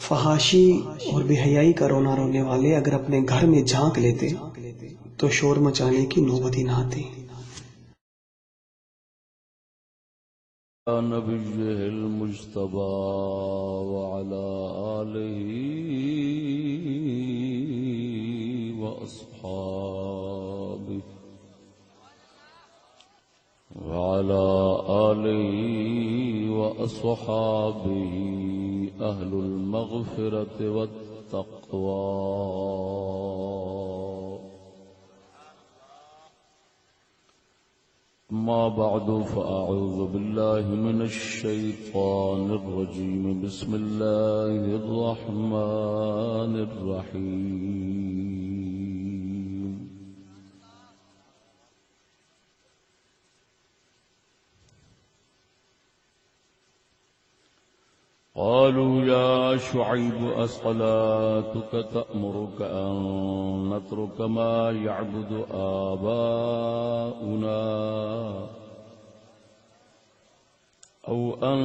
فحاشی اور بے حیائی کا رونا رونے والے اگر اپنے گھر میں جھانک لیتے تو شور مچانے کی نوبت ہی نہ آتی۔ نبيه المجتبى وعلى آله وأصحابه أهل المغفرة والتقوى ما بعد فأعوذ بالله من الشيطان الرجيم بسم الله الرحمن الرحيم قالوا يا شعيب أصلاتك تأمرك أن نترك ما يعبد آباؤنا أو أن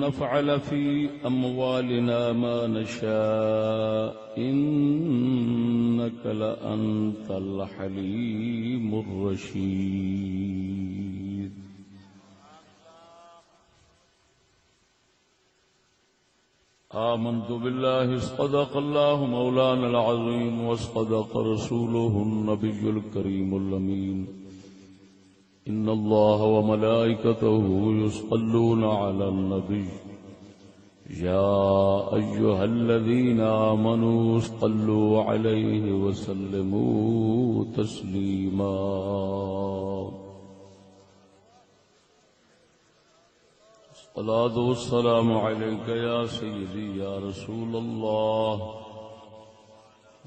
نفعل في أموالنا ما نشاء إنك لأنت الحليم الرشيد آمنت بالله صدق الله مولانا العظيم وصدق رسوله النبي الكريم الأمين إن الله وملائكته يصلون على النبي يا أيها الذين آمنوا صلوا عليه وسلموا تسليما الصلاة والسلام عليك يا سيدي يا رسول الله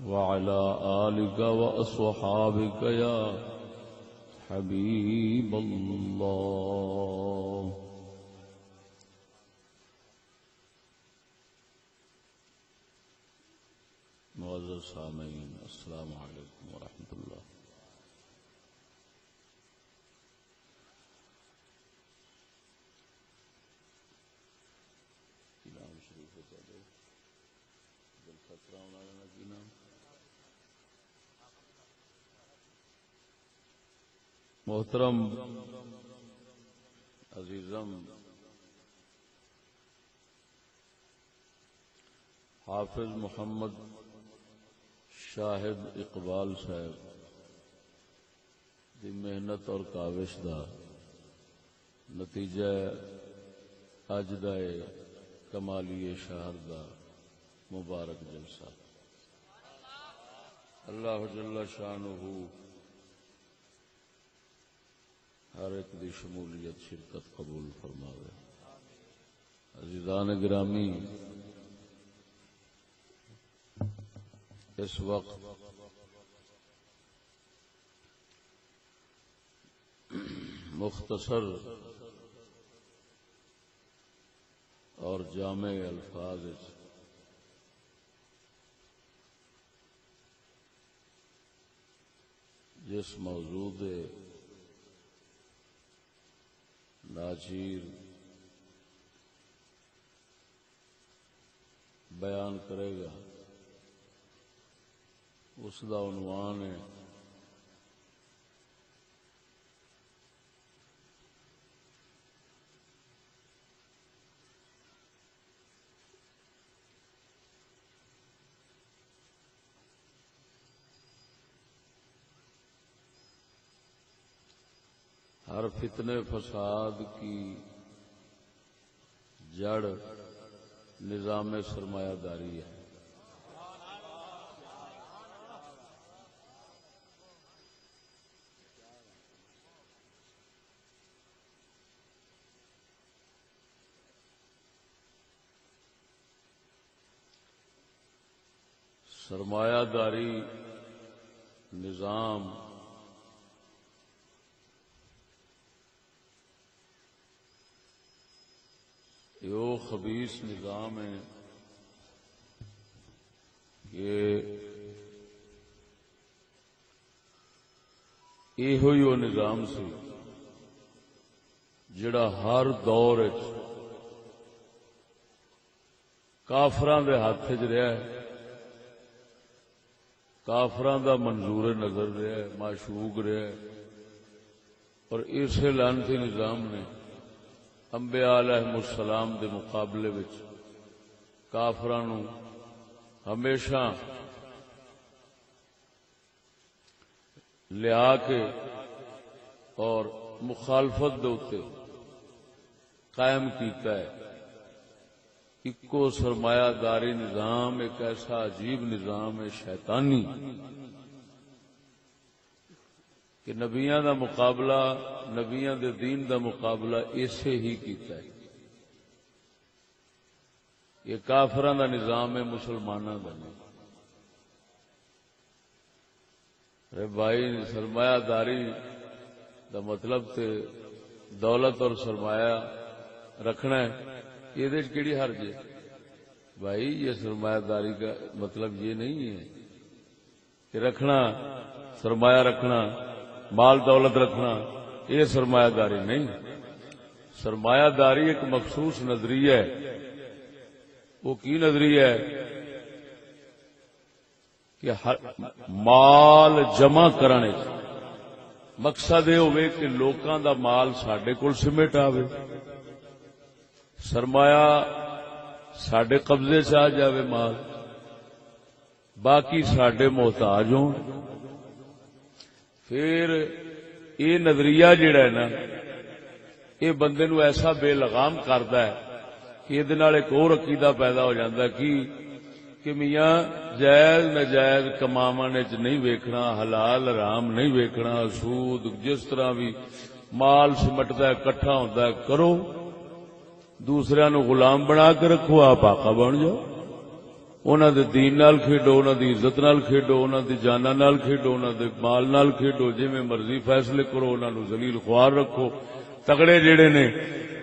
وعلى آلك وأصحابك يا حبيب الله معزز سامعین السلام علیکم ورحمۃ اللہ۔ نام شریف کی نام محترم عزیزم حافظ محمد شاہد اقبال صاحب دی محنت اور کاوش دا نتیجہ اج دا کمالی شہر دا مبارک جلسہ اللہ جل شانہ ہر ایک دی شمولیت شرکت قبول فرماوے۔ عزیزان گرامی، اس وقت مختصر اور جامع الفاظ جس موضوع دے ناچیر بیان کرے گا اس دا عنوان ہے ہر فتنے فساد کی جڑ نظام سرمایہ داری ہے۔ سرمایہ داری نظام یہ خبیث نظام ہے کہ یہ نظام سی جڑا ہر دور کافراں دے ہاتھ چ رہا ہے، کافراں دا منظور نظر رہا ہے، معشوق رہا ہے، اور اسے لعنتی نظام نے انبیاء علیہ السلام دے مقابلے وچ کافراں نو ہمیشہ لیا کے اور مخالفت دے اوتے قائم کیتا ہے۔ اکو سرمایہ داری نظام ایک ایسا عجیب نظام ہے شیطانی کہ نبیاں دا مقابلہ، نبیاں دے دین دا مقابلہ اسے ہی کیتا ہے۔ یہ کافراں دا نظام ہے، مسلماناں دا نہیں۔ ارے بھائی، سرمایہ داری دا مطلب تے دولت اور سرمایہ رکھنا ہے، یہ کیڑی حرج ہے؟ بھائی یہ سرمایہ داری کا مطلب یہ نہیں ہے کہ رکھنا، سرمایہ رکھنا، مال دولت رکھنا، یہ سرمایہ داری نہیں۔ سرمایہ داری ایک مخصوص نظریہ ہے۔ وہ کی نظریہ ہے کہ مال جمع کرنے مقصد یہ ہوئے کہ لوکاں دا مال ساڈے کول سمیٹ آوے، سرمایہ ساڈے قبضے چ آ جاوے، مال باقی ساڈے محتاج ہون۔ پھر یہ نظریہ جڑا ہے نا، یہ بندے نو ایسا بے لگام کردا ہے کہ یہ ایک اور عقیدہ پیدا ہو جاتا ہے کہ میاں جائز نجائز کماون وچ نہیں ویکھنا، حلال حرام نہیں ویکھنا، سود جس طرح بھی مال سمٹدا ہے کٹھا ہوندا ہے کرو، دوسرے نو غلام بنا کے رکھو، آپ آقا بن جاؤ، انہاں دے دین نال کھیڈو، انہاں دی عزت نال کھیڈو، انہاں دی جاناں نال کھیڈو، انہاں دے مال نال کھیڈو، جویں مرضی فیصلے کرو، انہاں نو ذلیل خوار رکھو۔ تگڑے جڑے نے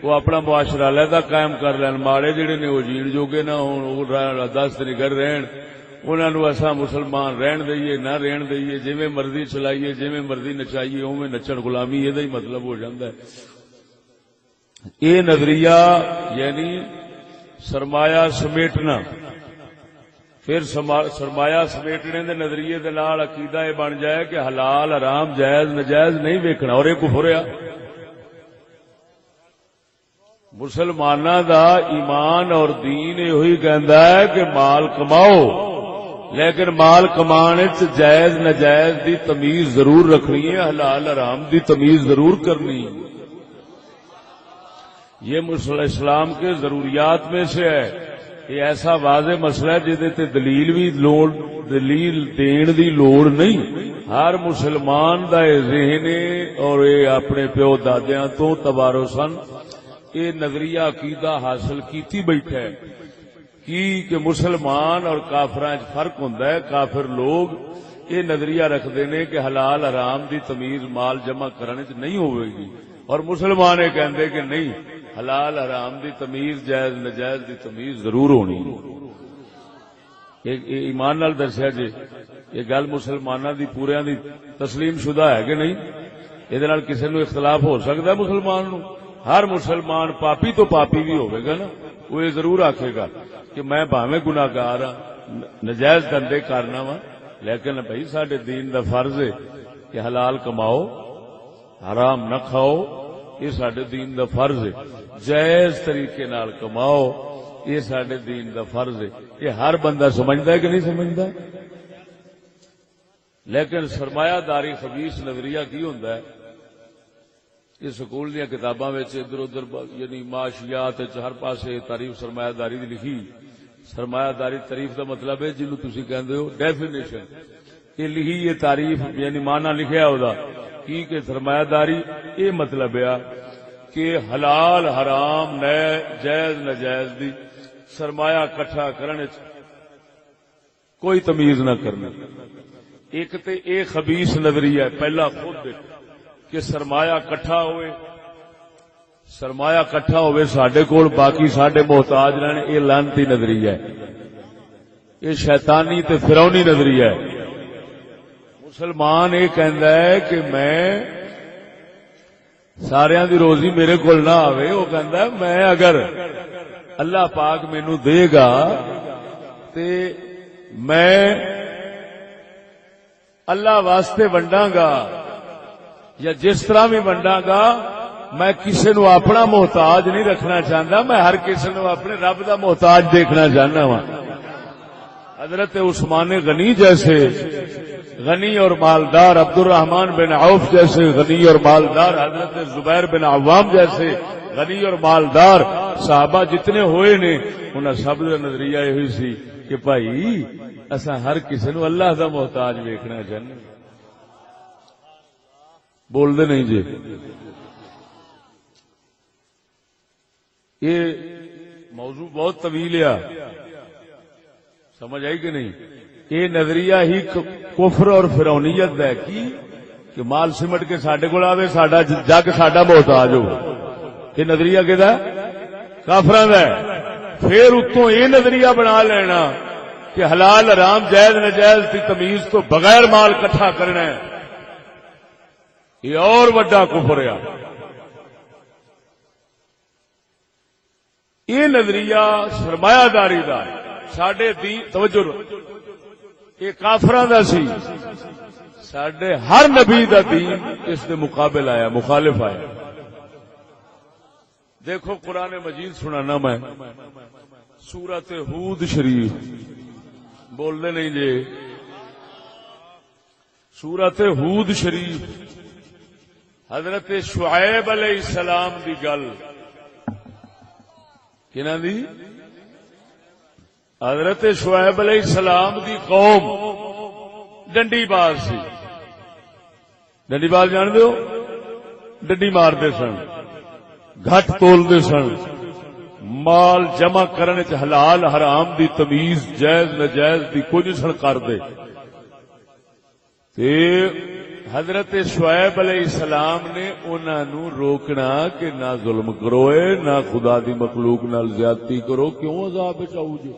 وہ اپنا معاشرہ علیحدہ قائم کر لین، ماڑے جڑے نے وہ جین جوگے نہ ہون، وہ دست نگر رہن، انہاں نو اساں مسلمان رہن دئیے نہ رہن دئیے، جویں مرضی چلائیے، جویں مرضی نچائیے، اوویں نچن غلامی، یہ مطلب ہو جاندا ہے۔ یہ نظریہ یعنی سرمایہ سمیٹنا، پھر سرمایہ سمیٹنے دے نظریے دے نال عقیدہ یہ بن جائے کہ حلال حرام جائز نجائز نہیں ویکھنا، اور یہ کفر ہے۔ مسلماناں دا ایمان اور دین یہی کہندا ہے کہ مال کماؤ، لیکن مال کمانے وچ جائز نجائز دی تمیز ضرور رکھنی ہے، حلال حرام دی تمیز ضرور کرنی ہے۔ یہ اسلام کے ضروریات میں سے ہے۔ یہ ایسا واضح مسئلہ ہے جہدے تے دلیل دین دی لوڑ نہیں۔ ہر مسلمان دا ذہن اور یہ اپنے پیو دادیاں تو توارثاً یہ نظریہ عقیدہ حاصل کیتی بیٹھا ہے کہ مسلمان اور کافراں وچ فرق ہوندا ہے۔ کافر لوگ یہ نظریہ رکھدے نے کہ حلال حرام دی تمیز مال جمع کرنے وچ نہیں ہوے گی، اور مسلمان یہ کہندے کہ نہیں، حلال حرام دی تمیز جائز نجائز دی تمیز ضرور ہونی۔ ایمان نال دسیا جی، یہ گل مسلماناں دی پوریاں دی تسلیم شدہ ہے کہ نہیں؟ یہ نال کسی نو اختلاف ہو سکتا ہے؟ مسلمان نو ہر مسلمان پاپی تو پاپی بھی ہوئے گا نا، وہ یہ ضرور آکھے گا کہ میں بھاویں گناہگار ہاں، نجائز دندے کرنا وا، لیکن بھائی ساڈے دین دا فرض ہے کہ حلال کماؤ حرام نہ کھاؤ، یہ ساڈے دین دا فرض ہے۔ جائز طریقے نال کماؤ، یہ ساڈے دین دا فرض ہے۔ یہ ہر بندہ سمجھدا ہے کہ نہیں سمجھدا؟ لیکن سرمایہ داری خبیث نظریہ کی ہوندا ہے؟ یہ سکول دیا کتاباں ادھر ادھر یعنی معاشیات ہر پاسے تعریف سرمایہ داری دی لکھی۔ سرمایہ داری تعریف دا مطلب ہے جنوں تسی کہندے ہو ڈیفینیشن، یہ لکھی، یہ تعریف یعنی معنی لکھیا ہودا کی کہ سرمایہ داری یہ مطلب ہے کہ حلال حرام جائز نجائز دی سرمایہ کٹھا کرنے کوئی تمیز نہ کرنا۔ ایک تے اے خبیث نظریہ ہے پہلا خود کہ سرمایہ کٹھا ہوئے، سرمایہ کٹھا ہوئے ساڈے کول، باقی ساڈے محتاج رہنے، یہ لعنتی نظریہ ہے، یہ شیطانی تے فرعونی نظریہ ہے۔ مسلمان یہ کہندا ہے کہ میں ساریاں دی روزی میرے کول نہ آوے، وہ کہندا ہے میں اگر اللہ پاک مینوں دے گا تے میں اللہ واسطے ونڈاں گا یا جس طرح بھی ونڈاں گا میں کسی نو اپنا محتاج نہیں رکھنا چاہتا، میں ہر کسی نو اپنے رب دا محتاج دیکھنا چاہنا وا۔ حضرت عثمان غنی جیسے غنی اور مالدار، عبد الرحمن بن عوف جیسے غنی اور مالدار، حضرت زبیر بن عوام جیسے غنی اور مالدار صحابہ جتنے ہوئے نے، انہاں سب دا نظریہ یہ سی کہ بھائی اساں ہر کسی نو اللہ دا محتاج دیکھنا چاہنے۔ بول دے نہیں جی؟ یہ موضوع بہت طویل ہے، سمجھ آئی کہ نہیں؟ یہ نظریہ ہی کفر اور فرعونیت ہے کہ مال سمٹ کے ساڈے کول آوے، ساڈا جگ ساڈا محتاج ہو، یہ نظریہ کہدا کافراں دا ہے۔ پھر اتوں یہ نظریہ بنا لینا کہ حلال حرام جائز ناجائز کی تمیز تو بغیر مال کٹھا کرنا ہے، یہ اور بڑا کفر ہے۔ یہ نظریہ سرمایہ داری دا ساڈے دین توجہ یہ کافراں دا سی، ساڈے ہر نبی دا دین اس دے مقابل آیا، مخالف آیا۔ دیکھو قرآن مجید سنانا میں سورۃ ہود شریف، بول دے نہیں جی؟ سورۃ ہود شریف حضرت شعیب علیہ السلام دی گل، کنہاں دی؟ حضرت شعیب علیہ السلام دی قوم ڈنڈی باز سی۔ ڈنڈی باز جان دو؟ ڈنڈی مار دے سن، گھٹ تول دے سن، مال جمع کرنے چ حلال حرام دی تمیز جائز ناجائز دی کچھ سن کر دے۔ تے حضرت شعیب علیہ السلام نے انہاں نو روکنا کہ نہ ظلم کرو، نہ خدا دی مخلوق نال زیادتی کرو، کیوں عذاب وچ آؤ جے؟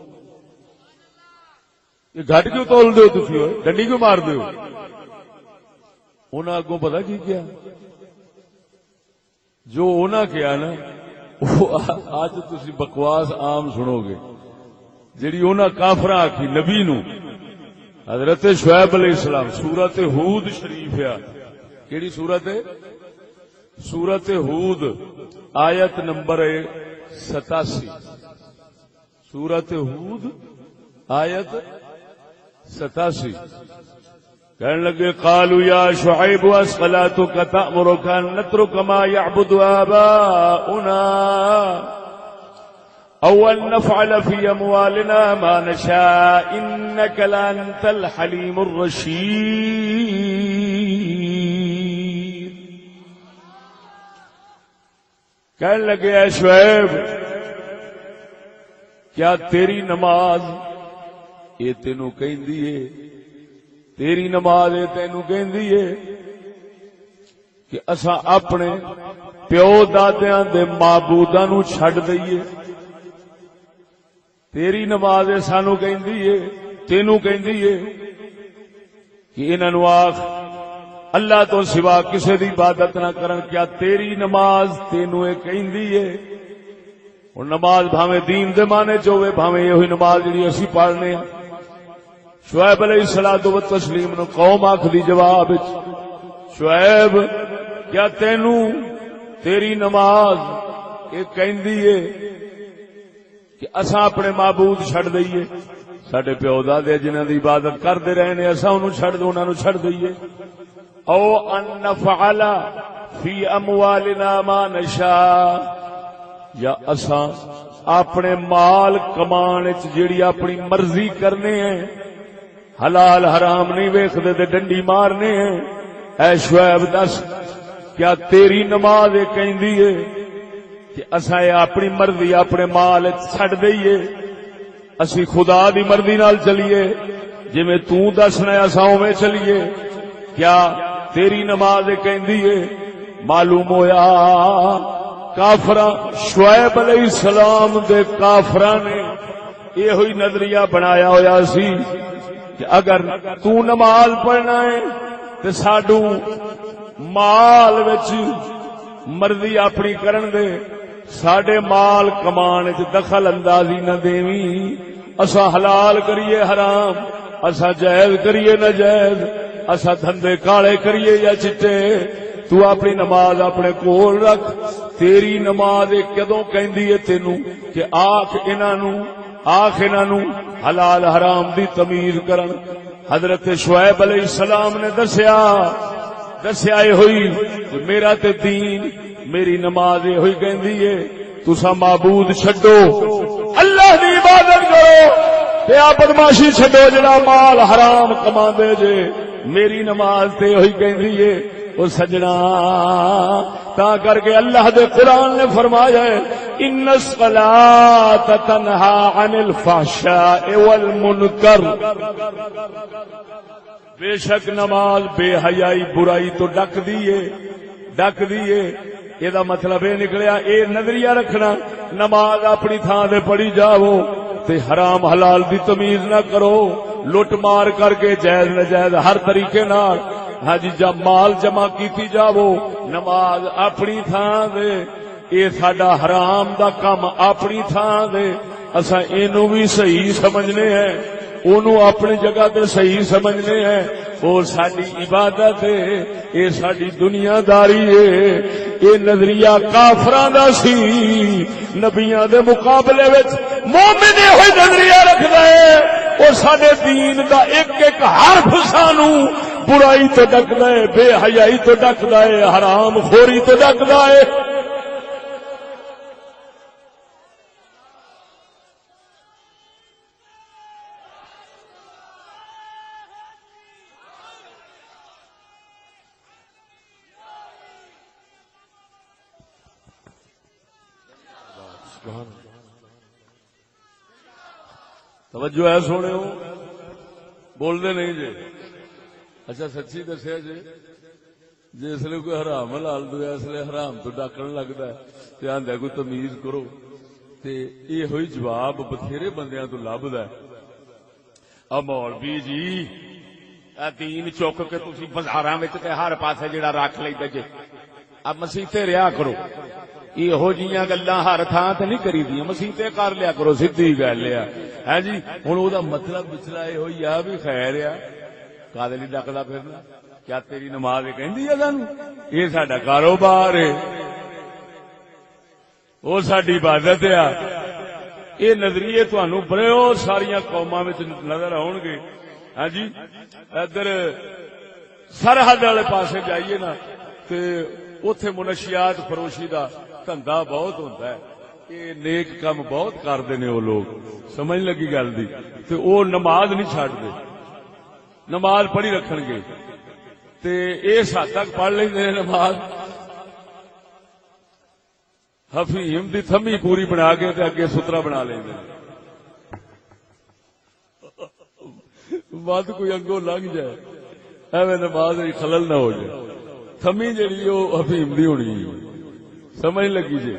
یہ گھٹ کیوں تول دیو تسی، ڈنڈی کیوں مار دیو؟ انہاں اگوں پتہ کی کیا جو انہاں کیا نا، اج تسی بکواس عام سنو گے جڑی انہاں کافراں آکھی نبی نو۔ حضرت شعیب علیہ السلام سورۃ ہود شریف ہے، کیڑی سورت ہے؟ سورۃ ہود آیت نمبر 87۔ سورۃ ہود آیت 87 کہنے لگے قالوا یا شعیب اصلاتک تأمرک ان نترک ما یعبد آباؤنا او ان نفعل في اموالنا ما نشاء انك لانت الحليم الرشيد۔ کہنے لگے اے شعیب کیا تیری نماز یہ تینوں کہندی ہے، تیری نماز یہ تینوں کہندی ہے کہ اساں اپنے پیو دادیاں دے معبوداں نو چھڈ دئیے؟ تیری نماز سانو کہندی ہے، تینوں کہندی ہے کہ انہاں نو آکھ اللہ تو سوا کسے دی عبادت نہ کرن؟ کیا تیری نماز تینوں اے کہندی ہے؟ اور نماز بھاویں دین دے معنی چ ہوے، بھاویں یہ ہوئی نماز جڑی اسی پڑھنے ہیں۔ شعیب علیہ الصلوۃ والتسلیم نو قوم آکھدی جواب وچ، شعیب کیا تینوں تیری نماز اے کہندی ہے کہ اساں اپنے معبود چھڈ دئیے؟ ساڈے پیو دادے جنہاں دی عبادت کردے رہے نے اساں انہوں چھڈ دو، انہاں نو چھڈ دئیے؟ او ان نفعل فی اموالنا ما نشاء، یا اساں اپنے مال کمان وچ جیڑی اپنی مرضی کرنے ہیں، حلال حرام نہیں ویکھدے تے ڈنڈی مارنے ہیں؟ اے شعیب دس کیا تیری نماز یہ کہندی ہے کہ اساں اپنی مرضی اپنے مال چھڈ دئیے، اسی خدا دی مرضی نال چلیے، جویں تو دسنا اساں اوویں چلیے؟ کیا تیری نماز یہ کہندی ہے؟ معلوم ہویا کافراں شعیب علیہ السلام دے کافراں نے یہ ہوئی نظریہ بنایا ہویا سی کہ اگر تو نماز پڑھنا ہے تے ساڈو مال وچ مرضی اپنی کرن دے، ساڈے مال کمان وچ دخل اندازی نہ دیویں، اسا حلال کریے حرام، اسا جائز کریے ناجائز، اسا دھندے کالے کریے یا چٹے، تو اپنی نماز اپنے کول رکھ. تیری نماز کدوں کہندی ہے تینوں کہ آکھ انہاں نوں حلال حرام دی تمیز کرن. حضرت شعیب علیہ السلام نے دسیا اے ہوئی کہ میرا تے دین میری نماز اے ہوئی کہندی ہے تساں معبود چھڈو، اللہ دی عبادت کرو تے آ بدماشی چھڈو جڑا مال حرام کماندے جے. میری نماز تے ہوئی کہندی ہے او سجنا. تا کر کے اللہ دے قرآن نے فرمایا ہے ان الصلاۃ تنہا عن الفحشاء والمنکر، بے شک نماز بے حیائی برائی تو ڈک دیے. یہ مطلب یہ نکلیا اے نظریہ رکھنا نماز اپنی تھان تے پڑھی جاؤ تے حرام حلال دی تمیز نہ کرو، لٹ مار کر کے جائز ناجائز ہر طریقے نال ہاں جی جب مال جمع کیتی جاؤ. نماز اپنی تھان دے، اے ساڈا حرام دا کم اپنی تھان دے، اساں اینو بھی صحیح سمجھنے ہیں، اونوں اپنی جگہ تے صحیح سمجھنے ہیں. اور ساڈی عبادت ہے، اے ساڈی دنیا داری ہے. اے نظریہ کافراں دا سی، نبیاں دے مقابلے وچ مومن ہوئی نظریہ رکھدا ہے. اور ساڈے دین دا ایک ایک حرف سانو برائی تو ڈکدا ہے، بے حیائی تو ڈکدا ہے، حرام خوری تو ڈکدا ہے. توجہ ہے سونے ہو بول دے نہیں جی. اچھا سچی دسیا جی اس لیے کوئی حرام حلال دو اس لیے حرام تو ڈاکن لگتا ہے تے آندا کوئی تمیز کرو تے یہ ہوئی جواب بتھیرے بندیاں تو لبدا ہے. مولوی جی دین چک کے تسی بازاراں وچ تے ہر پاسے جڑا رکھ لیندے جے اب مسیتے رہیا کرو. یہو جیاں گلاں ہر تھان تے نہیں کری دیاں، مسیتے کر لیا کرو، سیدھی گل ہے جی. ہن او دا مطلب پچھلا یہ ہوئی آ بھی خیر آ کادے لئی ڈکدا پھرنا، کیا تیری نماز کہندی ہے سانوں یہ ساڈا کاروبار ہے، وہ ساڈی عبادت ہے. یہ نظریے تھانوں بڑے ساریاں قوماں وچ نظر آؤ گے. ہاں جی ادھر سرحد والے پاسے جائیے نا تے اوتھے منشیات فروشی دا دھندا بہت ہوندا ہے. یہ نیک کام بہت کرتے نے وہ لوگ، سمجھ لگی گل دی. تے او نماز نہیں چھڈدے، نماز پڑھی رکھن گے تے اس حد تک پڑھ لیندے نے نماز حفیم دی تھمی پوری بنا کے تے اگے سترا بنا لیندے. بات کوئی اگوں لنگ جائے ایویں نماز خلل نہ ہو جائے. تھمی جڑی وہ حفیم دی ہونی سمجھ لگی جی.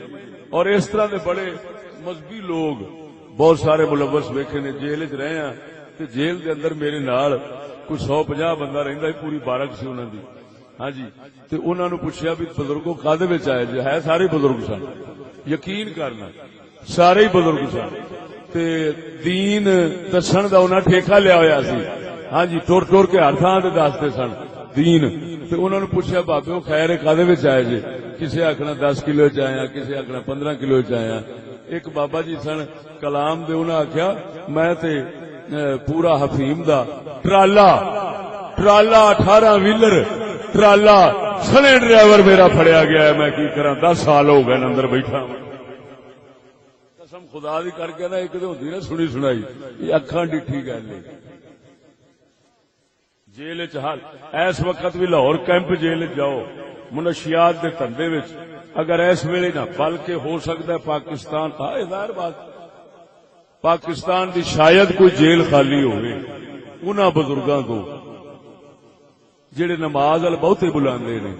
اور اس طرح دے بڑے مذہبی لوگ بہت سارے ملوث ویکھے نے. جیل چ رہے ہیں تے جیل دے اندر میرے نال کوئی 150 بندہ رہندا ہے، پوری بارک سی انہاں دی. ہاں جی تے انہاں نو پوچھیا بھی بزرگوں کادے وچ آئے جے؟ ہے سارے بزرگ سن، یقین کرنا سارے ہی بزرگ سن تے دین دسن دا انہاں ٹھیکہ لیا ہویا سی. ہاں جی ٹور ٹور کے ہر تھاں تے دستے سن دین. تے انہاں نو پوچھیا بابے خیر کادے وچ آئے جے؟ کسے آکھنا 10 کلو چ آیا، کسے آکھنا 15 کلو چ آیا. ایک بابا جی سن کلام دے، انہاں آکھیا میں تے پورا حفیم دا ٹرالا 18 ویلر ٹرالا سنے ڈرائیور میرا پھڑیا گیا ہے، میں کی کراں 10 سال ہو گئے اندر بیٹھا. قسم خدا دی کر کے نا ایک دے ہوندی نا سنی سنائی، یہ اکھاں ڈٹھی گل ہے. جیل چ حال اس وقت بھی لاہور کیمپ جیل جاؤ منشیات دے دھندے وچ اگر اس ویلے نہ بلکہ ہو سکتا ہے پاکستان ظاہر بات پاکستان دی شاید کوئی جیل خالی ہوئے انہاں بزرگاں کو جڑے نماز ال بہتے بلاندے نے.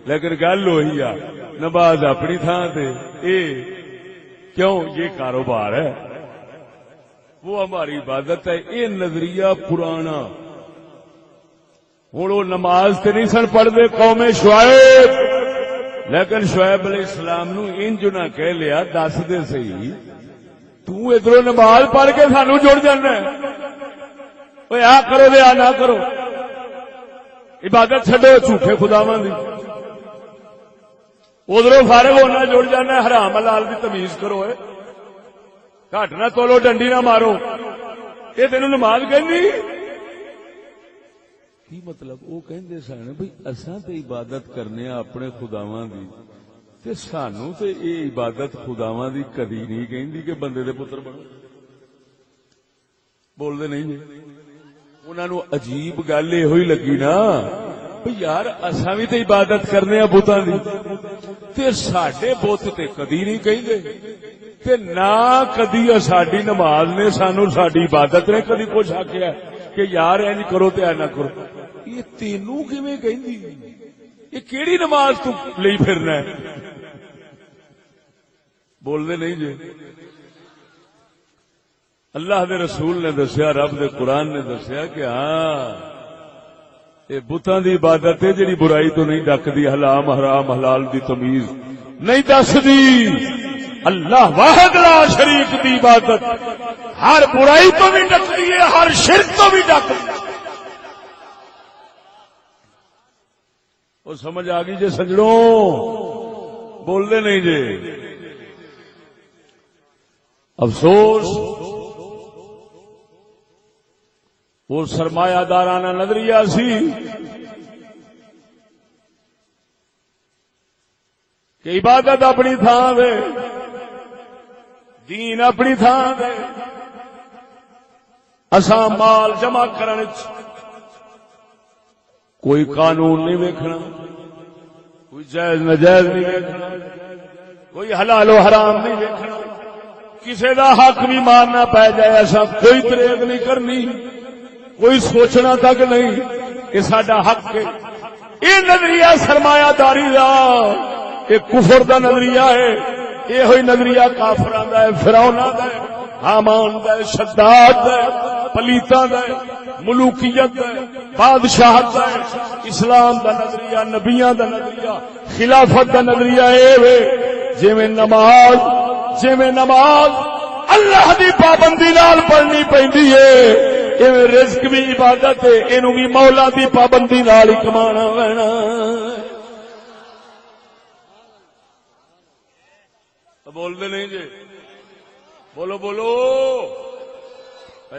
لیکن گل وہی آ نماز اپنی تھان تے اے کیوں یہ کاروبار ہے، وہ ہماری عبادت ہے. یہ نظریہ پرانا. ہوں وہ نماز تے نہیں سن پڑھتے قوم شعیب لیکن شعیب علیہ السلام نو انج نہ کہہ لیا دس دے صحیح تو ادھروں نماز پڑھ کے سانو جڑ جانا اوے آ کرو دے آ نہ کرو عبادت چھڈو جھوٹے خداواں دی ادھروں فارغ ہونا جڑ جانا حرام حلال دی تمیز کرو گھٹ نہ تولو ڈنڈی نہ مارو یہ تینوں نماز کہندی کی مطلب وہ کہندے سن بھئی اساں تے عبادت کرنے اپنے خداواں دی تے سانو تے اے عبادت خداواں دی کدی نہیں کہندی کہ بندے دے پتر بنو بول دے نہیں جی انہاں نو عجیب گل یہ ہوئی لگی نا بھئی یار اساں بھی تے عبادت کرنے بتاں دی تے ساڈے بت تے کدی نہیں کہندے تے نہ کدی ساڈی نماز نے سانو ساڈی عبادت نے کدی کچھ آکھیا کہ یار انج کرو تے نہ کرو یہ تینوں کیویں کہندی یہ کیڑی نماز تو لئی پھرنا ہے بول دے نہیں جی اللہ دے رسول نے دسیا رب دے قرآن نے دسیا کہ ہاں یہ بتاں دی عبادت ہے جڑی برائی تو نہیں ڈکدی حرام حرام حلال دی تمیز نہیں دسدی اللہ واحد لا شریک دی عبادت ہر برائی تو بھی ڈکدی ہے ہر شرک تو بھی ڈکدی وہ سمجھ آ گئی جی سجڑوں بول دے نہیں جی افسوس وہ سرمایہ دارانہ نظریہ سی کہ عبادت اپنی تھان دے دین اپنی تھان دے اساں مال جمع کرنے کوئی قانون نہیں ویکھنا کوئی جائز ناجائز نہیں ویکھنا کوئی حلال و حرام نہیں ویکھنا کسی دا حق بھی مارنا پی جائے ایسا کوئی تریغ نہیں کرنی کوئی سوچنا تک نہیں کہ ساڈا حق ہے یہ نظریہ سرمایہ داری دا یہ کفر دا نظریہ ہے یہ ہوئی نظریہ کافراں دا ہے فرعوناں دا ہے حامان دا ہے شداد دا ہے پلیتاں دا ہے ملوکیت دا ہے بادشاہت دا ہے اسلام دا نظریہ نبیاں دا نظریہ خلافت دا نظریہ اے جویں نماز اللہ دی پابندی نال پڑھنی پیندی ہے ایویں رزق بھی عبادت ہے اینو بھی مولا دی پابندی نال ہی کمانا پینا بول دے نہیں جی بولو بولو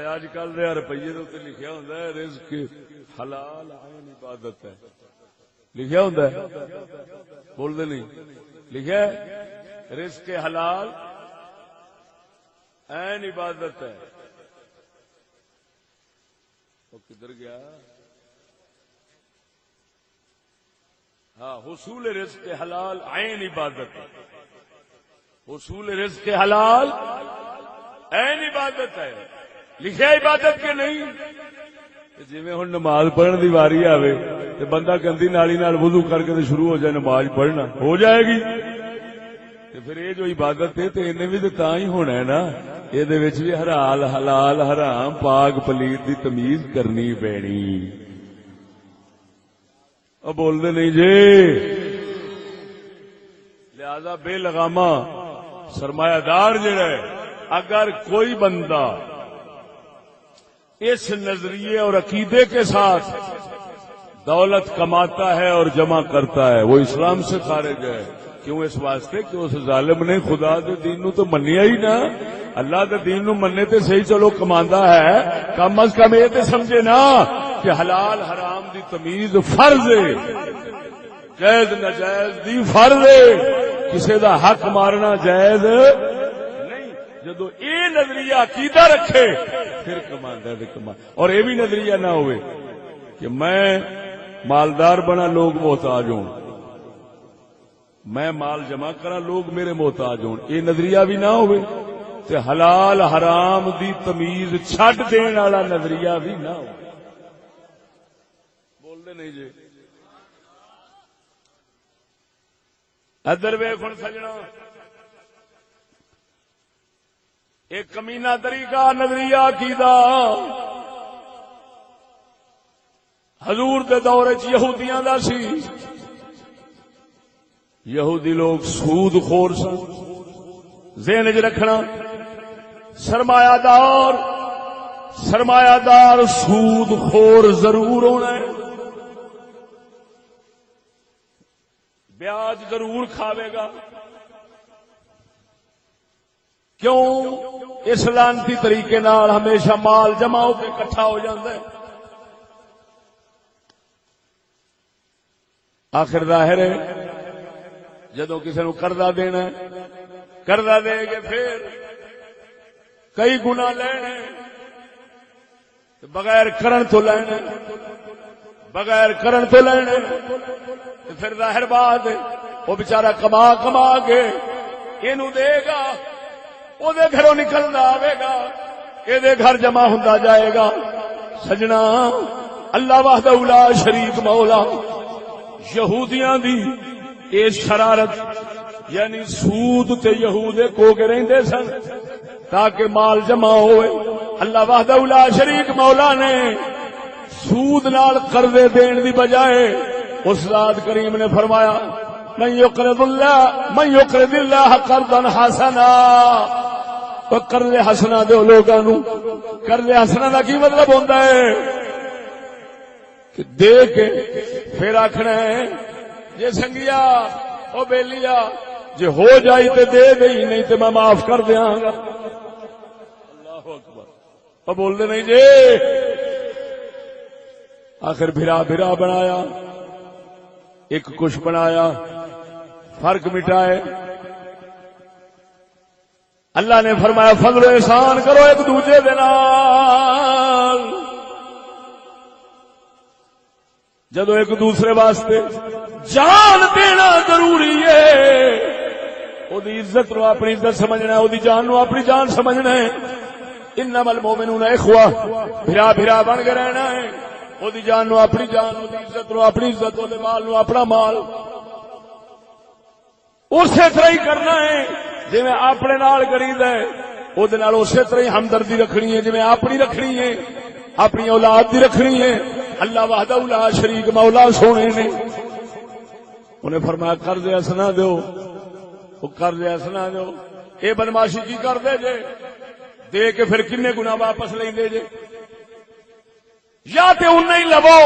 اج کل دے روپیے تے لکھیا ہوندا ہے رزق حلال عین عبادت ہے لکھیا ہوندا ہے بول دے نہیں لکھیا ہے رزق حلال عین عبادت ہے وہ کدھر گیا ہاں حصول رزق حلال عین عبادت ہے حصول رزق حلال عین عبادت ہے لکھا عبادت کے نہیں جی ہوں نماز پڑھن دی واری آوے تے بندہ گندی نالی نال وضو کر کے شروع ہو جائے نماز پڑھنا ہو جائے گی تے پھر یہ جو عبادت ہے تے انہیں بھی تو ہی ہونا ہے نا یہ بھی حلال حرام پاک پلیت دی تمیز کرنی پینی اب بول دے نہیں جی لہذا بے لگاما سرمایہ دار جڑا ہے اگر کوئی بندہ اس نظریے اور عقیدے کے ساتھ دولت کماتا ہے اور جمع کرتا ہے وہ اسلام سے خارج ہے کیوں اس واسطے کہ اس ظالم نے خدا دے دین نو تو منیا ہی نا اللہ دے دین نو مننے تے صحیح چلو کماندا ہے کم از کم یہ تے سمجھے نا کہ حلال حرام دی تمیز فرض ہے جائز ناجائز دی فرض ہے کسی دا حق مارنا جائز نہیں جدو اے نظریہ عقیدہ رکھے پھر کماندا ہے کما اور یہ بھی نظریہ نہ ہوئے کہ میں مالدار بنا لوگ محتاج ہوں میں مال جمع کرا لوگ میرے محتاج ہوں یہ نظریہ بھی نہ ہوئے تے حلال حرام دی تمیز چھڈ دین والا نظریہ بھی نہ ہو بول دے نہیں جی ادھر ویکھ ہن سجنا ایک کمینہ طریقہ نظریہ عقیدہ حضور دے دور وچ یہودیاں دا سی یہودی لوگ سود خور سن. ذہن وچ رکھنا سرمایہ دار سود خور ضرور ہونا ہے، بیاج ضرور کھاوے گا. کیوں؟ اس لانتی طریقے نال ہمیشہ مال جمع ہو کے اکٹھا ہو جاتا ہے. آخر ظاہر ہے جدو کسی نو قرضہ دینا ہے، قرضہ دے کے پھر کئی گنا لینے بغیر کرن تو لینے پھر ظاہر بات ہے وہ بچارہ کما کے اینو دے گا، او دے گھروں نکلنا آئے گا، اے دے گھر جمع ہوندا جائے گا. سجنا اللہ وحدہ لا شریک مولا یہودیاں دی اے شرارت یعنی سود تے یہود کو کے رہندے سن تاکہ مال جمع ہوئے. اللہ وحدہ لا شریک مولا نے سود نال قرضے دین دی بجائے اس ذات کریم نے فرمایا من یقرض اللہ قرضا حسنا. قرض حسنا دے لوگاں نو. قرض حسنا دا کی مطلب ہوندا ہے کہ دے کے پھر آکھنا ہے جے سنگیا او بیلیا جے ہو جائی تے دے دئی نہیں تے میں معاف کر دیاں گا. اللہ اکبر. اب بول دے نہیں جی. آخر بھرا بنایا، ایک کچھ بنایا، فرق مٹائے. اللہ نے فرمایا فضل و احسان کرو ایک دوسرے دے نال. جدو ایک دوسرے واسطے جان دینا ضروری ہے، او دی عزت نو اپنی عزت سمجھنا ہے، او دی جان نو اپنی جان سمجھنا ہے. انما المؤمنون اخوہ، بھرا بن کے رہنا ہے. او دی جان نو اپنی جان، او دی عزت نو اپنی عزت، او دے مال نو اپنا مال. اسی طرح ہی کرنا ہے جی میں اپنے نال کریدا ہے، او دے نال اسی طرح ہی ہمدردی رکھنی ہے جی میں اپنی رکھنی ہے، اپنی اولاد دی رکھنی ہے. اللہ وحدہ لا شریک مولا سونے نے انہیں فرمایا قرض حسنا دیو. وہ قرض حسنا دیو. اے بدماشی کی کر دے جے دے کے پھر کنے گنا واپس لیں دے جے؟ یا تے انہیں ہی لو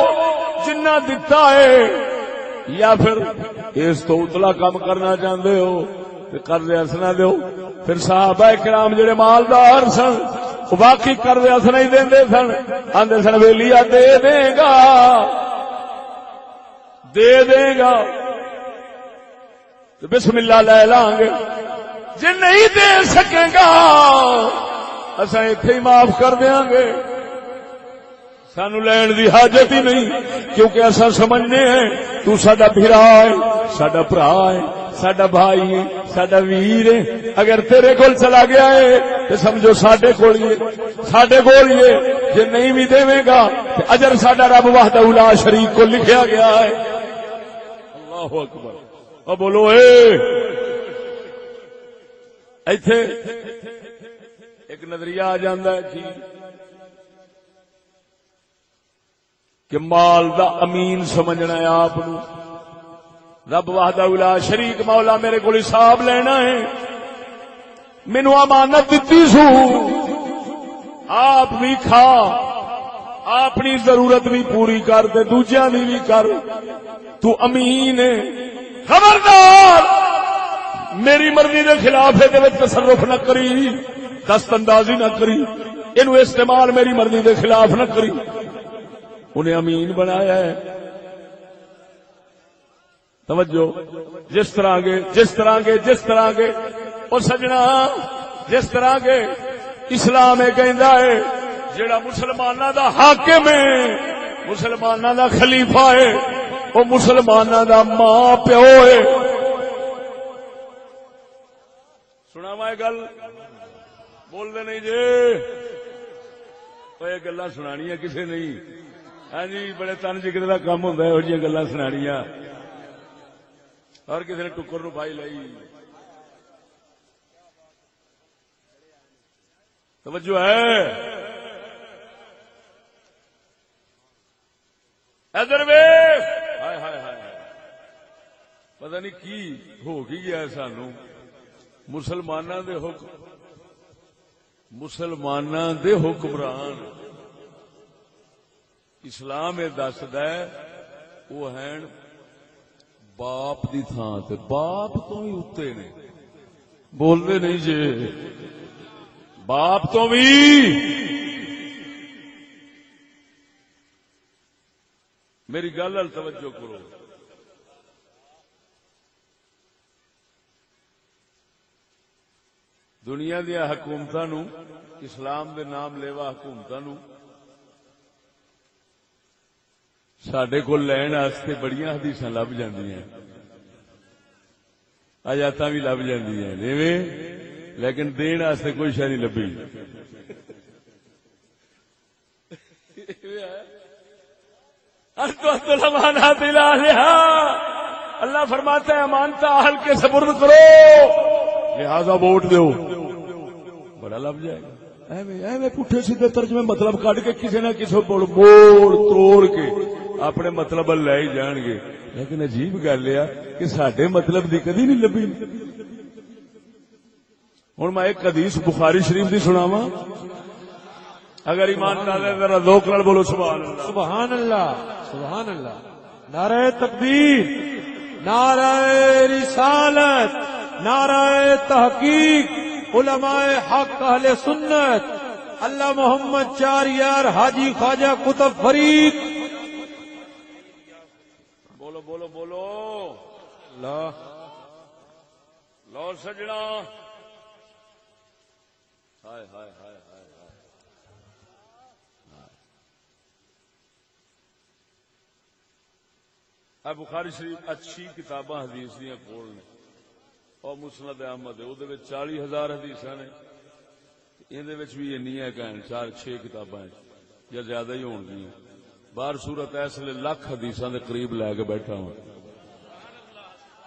جنہ دتا ہے، یا پھر اس تو اتلا کام کرنا چاہتے ہو قرض حسنا دیو. پھر صحابہ کرام جڑے مالدار سن باقی قرض حسنا ہی دے سن. آندے سن ویلیا دے گا تو بسم اللہ لے لیں گے، جی نہیں دے سکے گا اساں ایتھے ہی معاف کر دیاں گے، سانو لین دی حاجت ہی نہیں. کیونکہ اساں سمجھنے ہیں تو ساڈا بھرا ہے، ساڈا بھرا ہے، ساڈا بھائی ہے، ساڈا ویر ہے. اگر تیرے کول چلا گیا ہے تو سمجھو ساڈے کول ہی ہے. جے نہیں بھی دے گا تو اجر ساڈا رب وحدہ لا شریک کو لکھیا گیا ہے. اللہ اکبر. اب بولو ایتھے ایک نظریہ آ جاندا ہے کہ مال دا امین سمجھنا ہے آپ نو. رب وحدہ لا شریک مولا میرے کو حساب لینا ہے، مینو امانت دتی سو، آپ بھی کھا، اپنی ضرورت بھی پوری کر دے، دوجیاں دی بھی کر. تو امین ہے، خبردار میری مرضی دے خلاف ہے تصرف نہ کری، دست اندازی نہ کری، اینو استعمال میری مرضی دے خلاف نہ کری. انہیں امین بنایا ہے. توجہ جس طرح کے اور سجنا جس طرح کے اسلام کہندا ہے جڑا مسلماناں دا حاکم ہے، مسلماناں دا خلیفہ ہے، وہ مسلماناں دا ماں پیو ہے. سنا میں گل بول دے نہیں جی یہ گلا سنانیاں کسے نہیں. ہاں جی بڑے تن جگر کا کام ہوتا ہے، یہ گلا سنانیاں اور کسی نے ٹکر نو پائی لائی. توجہ ہے ادھر ویکھ، ہائے ہائے ہائے پتہ نہیں کی ہو کی گیا سانو مسلماناں دے حکمران اسلام یہ دسدا ہے وہ ہیں باپ دی تھان تے باپ تو بھی اتے نے بولدے نہیں جے باپ تو بھی میری گل ال توجہ کرو دنیا دیا حکومتاں نو اسلام دے نام لیوا حکومتاں نو سڈے کو لین واسطے بڑیاں حدیثاں لب جاندیاں آیاتاں بھی لب جاندیاں ایویں لیکن دین واسطے کوئی شے نہیں لبھی اللہ فرماتا ہے امانت اہل کے سپرد کرو لہذا ووٹ دو بڑا لب جائے گا ایویں پٹھے سیدھے ترجمے مطلب کٹ کے کسی نہ کسی موڑ توڑ کے اپنے مطلب لے ہی جان گے لیکن عجیب گل ہے کہ سڈے مطلب دی کدی نہیں لبھی ہوں میں ایک حدیث بخاری شریف دی سناواں اگر ایمان ڈالے ذرا ذوق نال بولو سبحان اللہ سبحان اللہ سبحان اللہ نعرہ تکبیر نعرہ رسالت نعرہ تحقیق علماء حق اہل سنت اللہ محمد چار یار حاجی خواجہ قطب فرید بولو بولو بولو اللہ لو سجنا ہائے ہائے ہائے ہائے بخاری شریف اچھی کتاباں حدیث دیا کول نے اور مسند احمد ہے وہ 40,000 حدیث نے یہ بھی اینیاں کہ 4-6 کتاباں یا زیادہ ہی ہون گی باہر صورت اس لیے لاکھ حدیثاں دے قریب لے کے بیٹھا ہوں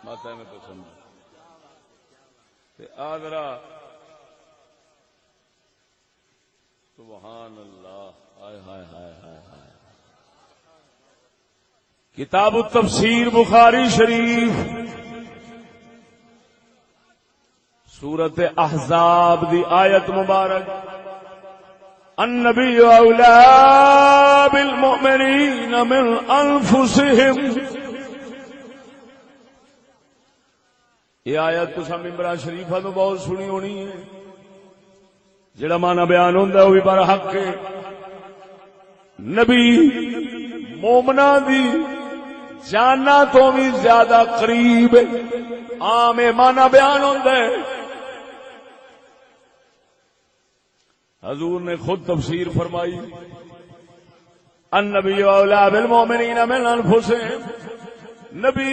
ماتا میں تو سمجھ آدرا سبحان اللہ ہائے ہائے ہائے ہائے ہائے کتاب التفسیر بخاری شریف سورت احزاب دی آیت مبارک النبی اولا بالمؤمنین من انفسهم یہ آیت تو ممبران شریفہ تو بہت سنی ہونی ہے جڑا معنی بیان ہوندا ہے وہ بھی بڑا حق ہے نبی مومنا دی جانا تو بھی زیادہ قریب عام معنی بیان ہوندا ہے حضور نے خود تفسیر فرمائی النبی اولا بالمؤمنین من انفسهم نبی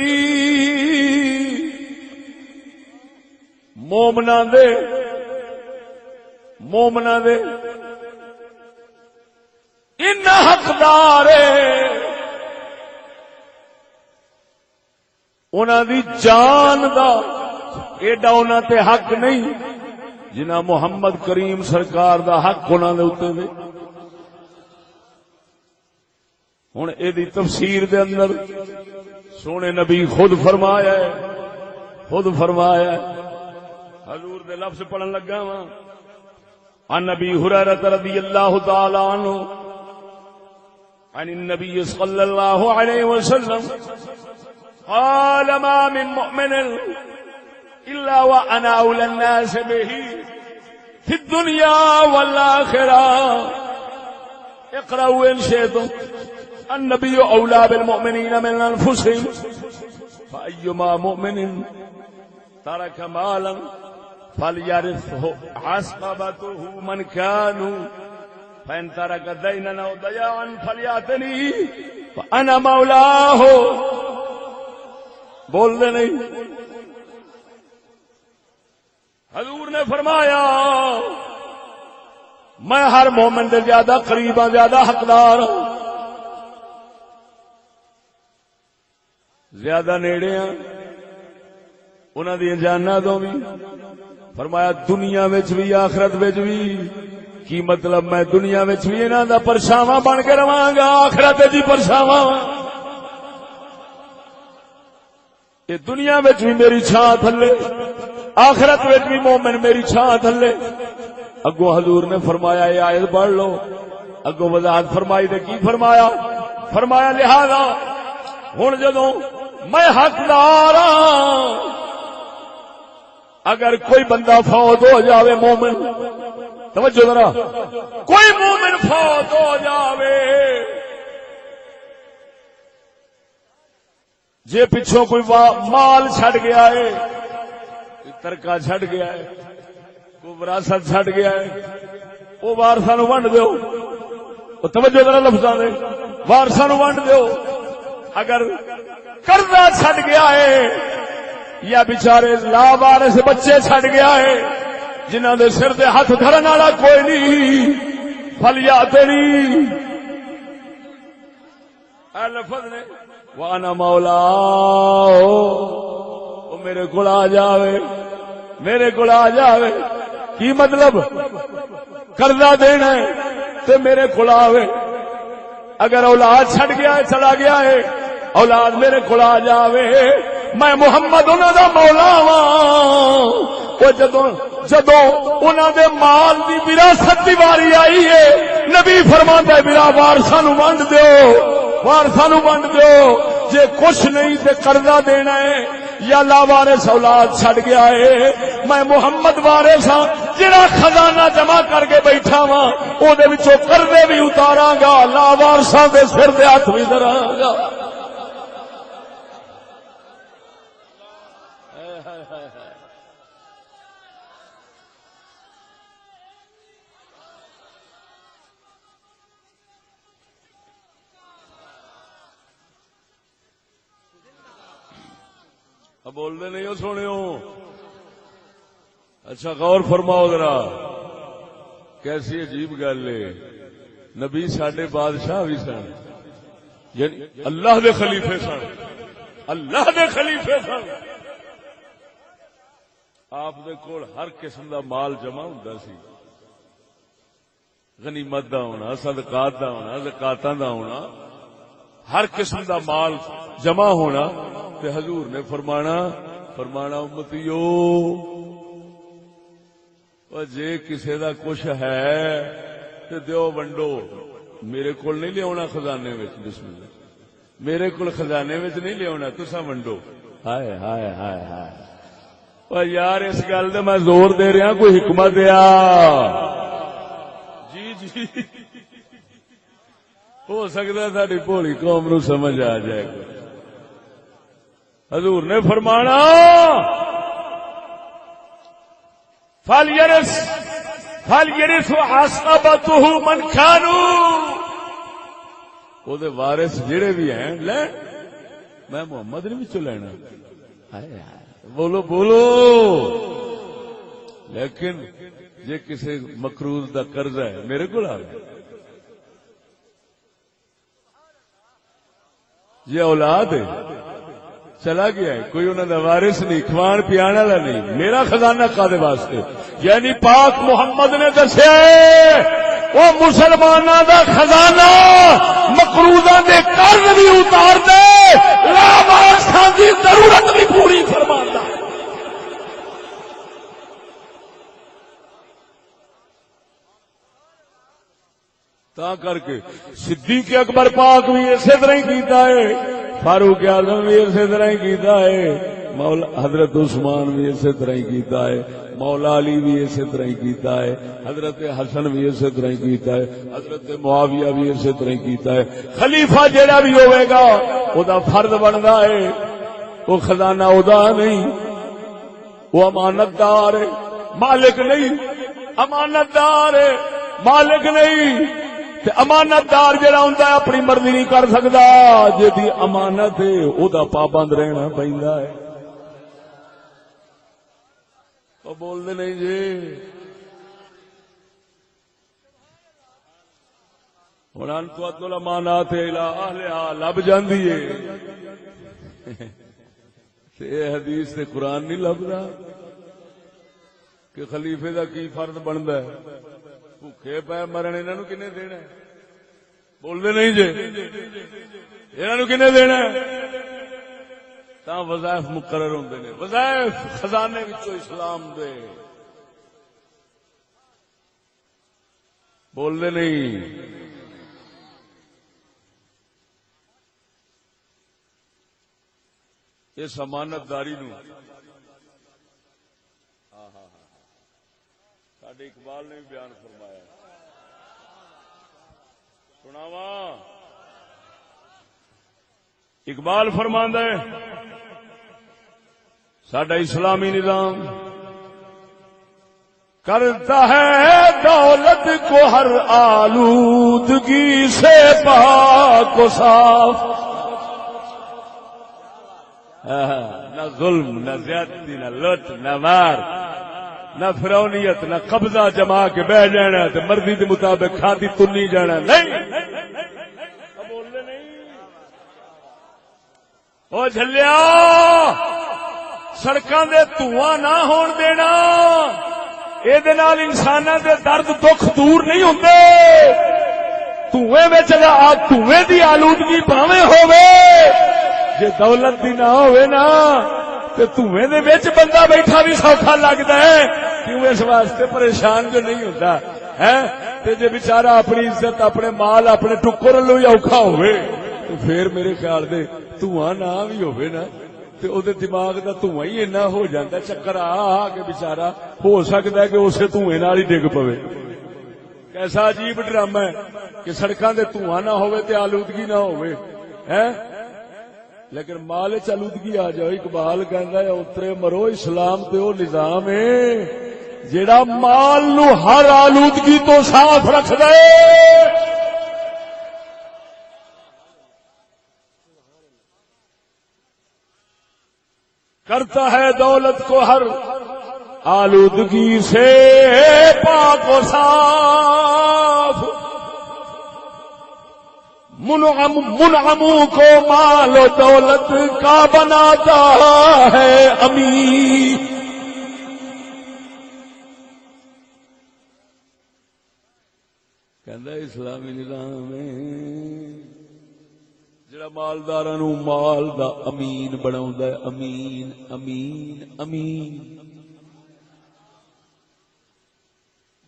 مومنا دے ان حقدار انہاں دی جان دا ایڈا انہاں تے حق نہیں جنہ محمد کریم سرکار دا حق انہاں دے اوتے دے ہن اے دی تفسیر دے اندر سونے نبی خود فرمایا ہے حضور دے لفظ پڑھن لگا وا عن ابي هريره رضي الله تعالى عنه عن النبي صلى الله عليه وسلم قال ما من مؤمن الا وانا اولى الناس به في الدنيا والاخره اقرأوا ان شئتم النبي اولى بالمؤمنين من انفسهم فايما مؤمن ترك مالا فليرثه عصبته من كانوا فإن ترك دينا أو ضياعا فليأتني فأنا مولاه بول دے نہیں حضور نے فرمایا میں ہر مومن دے زیادہ قریب ہاں زیادہ حقدار ہوں زیادہ نیڑے ہاں انہاں دی جاناں تو بھی فرمایا دنیا وچ بھی آخرت وچ بھی کی مطلب میں دنیا وچ بھی انہاں دا پرچھاواں بن کے رہواں گا آخرت وچ بھی پرچھاواں یہ دنیا وچ بھی میری چھاں تھلے، آخرت وچ بھی مومن میری چھاں تھلے۔ اگوں حضور نے فرمایا یہ آیت پڑھ لو، اگوں وضاحت فرمائی تے کی فرمایا؟ فرمایا لہذا ہن جدوں میں حقدار ہاں، اگر کوئی بندہ فوت ہو جاوے مومن، توجہ ذرا، کوئی مومن فوت ہو جاوے، جے پچھوں کوئی مال چھڈ گیا ہے، کوئی ترکہ چھڈ گیا ہے، کوئی وراثت چھڈ گیا ہے، وہ وارثاں نوں ونڈ دیو۔ توجہ ذرا لفظاں دے، وارثاں نوں ونڈ دیو۔ اگر قرضہ چھڈ گیا ہے یا بیچارے لا وارث بچے چھڈ گیا ہے جنہاں دے سر تے ہاتھ دھرن والا کوئی نہیں، فلیاتنی، اے لفظ نے وانا مولا، او میرے کول آ جاوے، میرے کول آ جاوے۔ کی مطلب؟ قرضہ دینا ہے تے میرے کول آوے۔ اگر اولاد چھڈ گیا ہے، چلا گیا ہے، اولاد میرے کول آ جاوے، میں محمد انہاں دا مولا واں۔ او جدوں انہاں دے مال دی وراثت دی واری آئی ہے، نبی فرماندا ہے میرا وارثاں نوں ونڈ دیو، وارثاں نوں ونڈ دیو۔ جے کچھ نہیں تے قرضہ دینا ہے یا لا وارث اولاد چھڈ گیا ہے، میں محمد وارث ہاں، جڑا خزانہ جمع کر کے بیٹھا وا او دے وچوں قرضے بھی اتاراں گا، لا وارثاں دے سر تے ہاتھ بھی دھراں گا۔ اب بول دے نہیں ہو سونے ہو؟ اچھا غور فرماؤ ذرا، کیسی عجیب گل ہے۔ نبی ساڈے بادشاہ بھی سن، یعنی اللہ دے خلیفے سن، اللہ دے خلیفے سن۔ آپ دے کول ہر قسم دا مال جمع ہوندا سی، غنیمت دا ہونا، صدقات دا ہونا، زکاتاں دا ہونا، ہر قسم دا مال جمع ہونا۔ تے حضور نے فرمانا امتیو، جے کسے دا کچھ ہے تے دیو ونڈو، میرے کول نہیں لیا خزانے وچ، بسم اللہ، میرے کول خزانے وچ نہیں لیا، تساں ونڈو۔ ہائے ہائے ہائے ہائے، او یار اس گل تے میں زور دے رہا، کوئی حکمت آ۔ جی جی، ہو سکتا ہے ساری بھولی قوم نو سمجھ آ جائے گا۔ حضور نے فرمانا فَلْيَرِثْ عَصَبَتُهُ مَنْ كَانُوا، او دے وارث جڑے بھی ہیں لے، میں محمد نے وچوں لینا۔ بولو بولو۔ لیکن جے کسی مقروض دا قرض ہے میرے کو آ گیا، یہ اولاد ہے چلا گیا ہے، کوئی انہوں نے وارث نہیں، کھوان پیان والا نہیں، میرا خزانہ کادے واسطے؟ یعنی پاک محمد نے دسیا وہ مسلماناں دا خزانہ مقروضاں دے قرض بھی اتار دے، لا وارثاں دی ضرورت بھی پوری فرماندا۔ تا کر کے صدیق اکبر پاک بھی اسی طرح ہی کیتا ہے، فاروق اعظم بھی اسی طرح ہی کیتا ہے، مولا حضرت عثمان بھی اسی طرح ہی کیتا ہے، مولا علی بھی اسی طرح ہی کیتا ہے، حضرت حسن بھی اسی طرح ہی کیتا ہے، حضرت معاویہ بھی اسی طرح ہی کیتا ہے۔ خلیفہ جیڑا بھی ہوئے گا او دا فرض بندا ہے، وہ خزانہ او دا نہیں، وہ امانت دار ہے، مالک نہیں، امانت دار ہے، مالک نہیں۔ تے امانت دار جڑا ہوندا ہے اپنی مرضی نہیں کر سکدا، جدی امانت ہے او دا پابند رہنا پیندا ہے۔ او بول دے نہیں جی، ہن انتو الامانات الی اہلھا لب جاندی ہے، تے حدیث تے قرآن نہیں لبدا کہ خلیفے دا کی فرض بندا ہے۔ بھوکے پے مرن انہاں نوں کنے دینا ہے؟ بول دے نہیں جے، انہاں نوں کنے دینا ہے؟ تاں وظائف مقرر ہوندے نے، وظائف خزانے وچوں اسلام دے، بول دے نہیں۔ اس امانت داری نو ساڈے اقبال نے بھی بیان فرمایا، سناواں۔ اقبال فرماندا ہے ساڈا اسلامی نظام کرتا ہے دولت کو ہر آلودگی سے پاک و صاف، نہ ظلم نہ زیادتی نہ لٹ نہ مار نہ فرونیت نہ قبضہ جما کے بہ جانا تے مرضی دے مطابق کھادی تنی جانا، نہیں بولنے نہیں۔ او جھلیا سڑکاں دے دھواں نہ ہون دینا، اے دے نال انساناں دے درد دکھ دور نہیں ہوندے۔ دھویں وچ دھویں دی آلودگی بھاویں ہووے، جے دولت دی نہ ہوئے نا تے دھویں دے وچ بندہ بیٹھا بھی سوکھا لگدا ہے، کیوں اس واسطے پریشان جو نہیں ہوندا ہے۔ تے جے بیچارہ اپنی عزت اپنے مال اپنے ٹکر لو ہی اوکھا ہوئے تو پھر میرے خیال دے دھواں نہ بھی ہوئے نا تے او دے دماغ دا دھواں ہی اتنا ہو جاندا چکر آ کے بیچارہ ہو سکدا ہے کہ اسے دھویں نال ہی ڈگ پوے۔ کیسا عجیب ڈرامہ ہے کہ سڑکاں دے دھواں نہ ہوئے تے آلودگی نہ ہوئے ہیں، لیکن مال چ آلودگی آ جائے۔ اقبال کہندا ہے اترے مرو اسلام تے او نظام ہے جیڑا مال نو ہر آلودگی تو صاف رکھ دے۔ کرتا ہے دولت کو ہر آلودگی سے پاک و صاف، منعموں کو مال و دولت کا بناتا ہے امیر۔ کہندا اسلامی نظام ہے جڑا مالداراں نو مال دا امین بناوندا ہے، امین امین امین،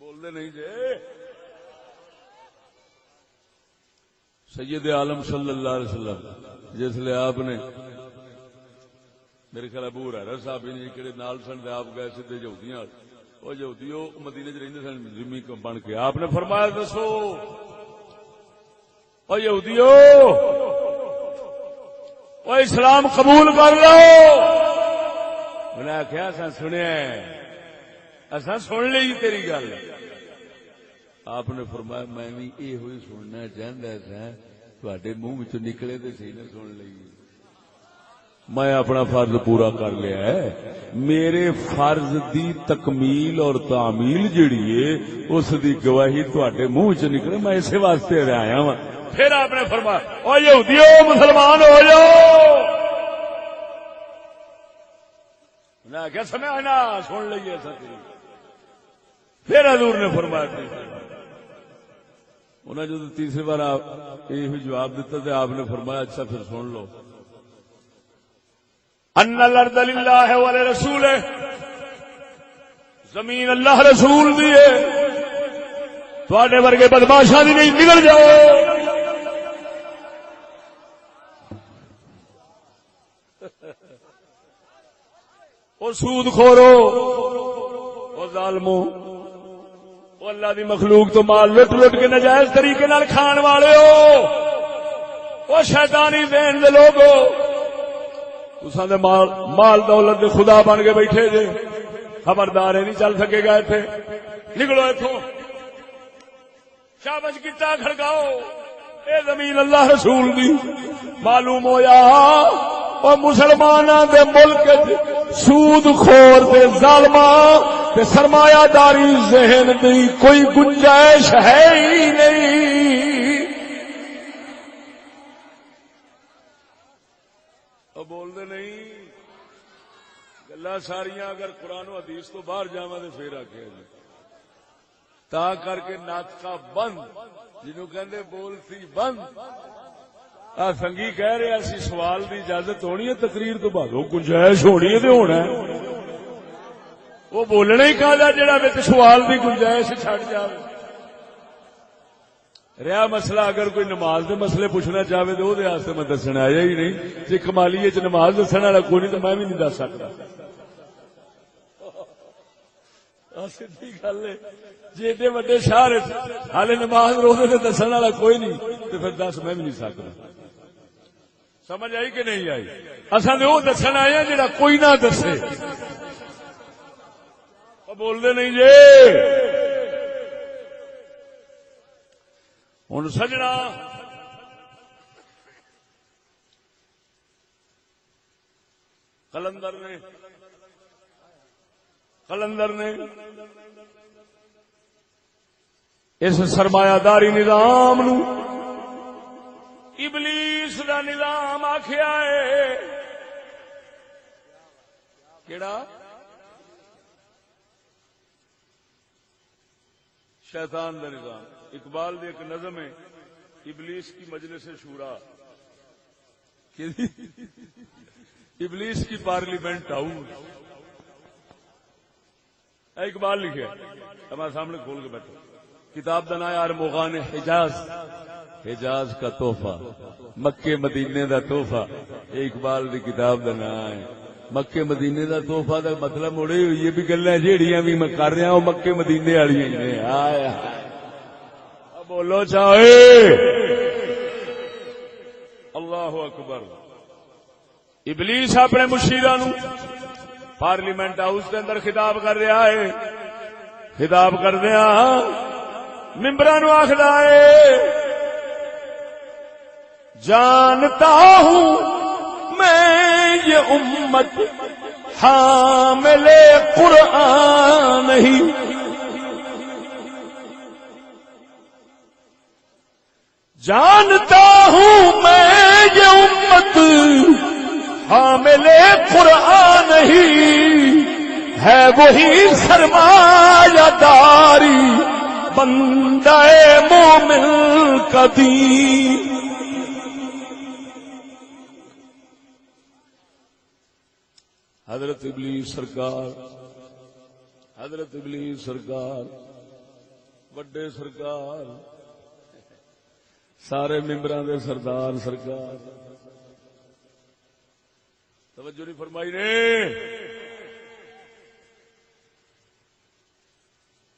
بول دے نہیں جے۔ سید عالم صلی اللہ علیہ وسلم جس لئے آپ نے میرے خیال ابو ہریرہ صاحب نے کہڑے نال سن دے آپ گئے سیدھے یہودیاں، او یہودیو مدینے وچ رہندے سن ذمہ بن کے، آپ نے فرمایا دسو او یہودیو او اسلام قبول کر لو۔ انہوں نے آخیا اساں سنیا اساں سن لی تیری گل۔ آپ نے فرمایا میں بھی یہ ہوئی سننا چاہتا تھا، تواڈے منہ وچ نکلے تے صحیح نہ سن لئی۔ میں اپنا فرض پورا کر لیا ہے، میرے فرض دی تکمیل اور تعمیل جڑی ہے اس دی گواہی تواڈے منہ وچ نکلے، میں اسی واسطے آیا ہاں۔ پھر آپ نے فرمایا او یہودیو مسلمان ہو جاؤ۔ کیا سمجھنا سن لیے سچ۔ پھر حضور نے فرمایا انہیں جو تیسری بار یہ جواب دیتا تو آپ نے فرمایا اچھا پھر سن لو، ان الارض للہ ولرسولہ، زمین اللہ رسول دی ہے، تواڈے ورگے بدماشاں دی نہیں، نکل جاؤ۔ او سود خورو، او ظالمو، او اللہ دی مخلوق تو مال لٹ لٹ کے نجائز طریقے نال کھان والے ہو، او شیطانی ذہن دے لوگو، تساں دے مال دولت دے خدا بن کے بیٹھے جے، خبردار نہیں چل سکے گا ایتھے، نکلو ایتھوں، شابش گٹا کھڑکاؤ، اے زمین اللہ رسول دی۔ معلوم ہویا اور مسلماناں دے ملک سود خور دے ظالماں تے سرمایہ داری ذہن دی کوئی گنجائش ہے ہی نہیں۔ اب بول دے نہیں گلا ساریاں اگر قرآن و حدیث تو باہر جاواں تے پھر آکھیا جی تا کر کے ناطقہ بند جنوں کہندے بول سی بند، سنگی کہہ رہے اسی سوال دی اجازت ہونی ہے تقریر تو بعد گنجائش ہونی ہے تو ہونا ہے وہ بولنا ہی کہا جڑا وچ سوال دی گنجائش چھڈ جاوے رہا مسئلہ اگر کوئی نماز دے مسئلے پوچھنا چاہے تو وہ میں دسنا آیا ہی نہیں جی کمالیے چ نماز دسنے والا کوئی نہیں تو میں بھی نہیں دس سکتا سیدھی گل ہے جی ایڈے وڈے شہر ہالے نماز روزے سے دسنے والا کوئی نہیں تو پھر دس میں بھی نہیں سکتا سمجھ آئی کہ نہیں آئی اصل وہ دسن آئے ہیں جڑا کوئی نہ دسے بولتے نہیں جی ہوں سجنا قلندر نے اس سرمایہ داری نظام نو ابلیس دا نظام آخیا ہے کیڑا شیطان دا نظام اقبال دی ایک نظم ہے ابلیس کی مجلس شورا ابلیس کی پارلیمنٹ ہاؤس اقبال لکھے ہمارے سامنے کھول کے بیٹھو کتاب دا نام ارمغان حجاز حجاز کا تحفہ مکے مدینے دا تحفہ یہ اقبال دی کتاب دا نام ہے مکے مدینے دا تحفہ دا مطلب مڑے یہ بھی گلاں جیڑیاں بھی میں کر رہا ہوں مکے مدینے والی ہی نے آئے بولو چاہے اللہ اکبر ابلیس اپنے مشیرہ نو پارلیمنٹ ہاؤس کے اندر خطاب کر رہا ہے خطاب کر دیا ممبراں نو آخدا ہے جانتا ہوں میں یہ امت حامل قرآن نہیں جانتا ہوں میں یہ امت حامل قرآن نہیں ہے وہی سرمایہ داری بندہ مومن کا دین حضرت ابلیس سرکار وڈے سرکار سارے ممبراں دے سردار سرکار توجہ نہیں فرمائی نے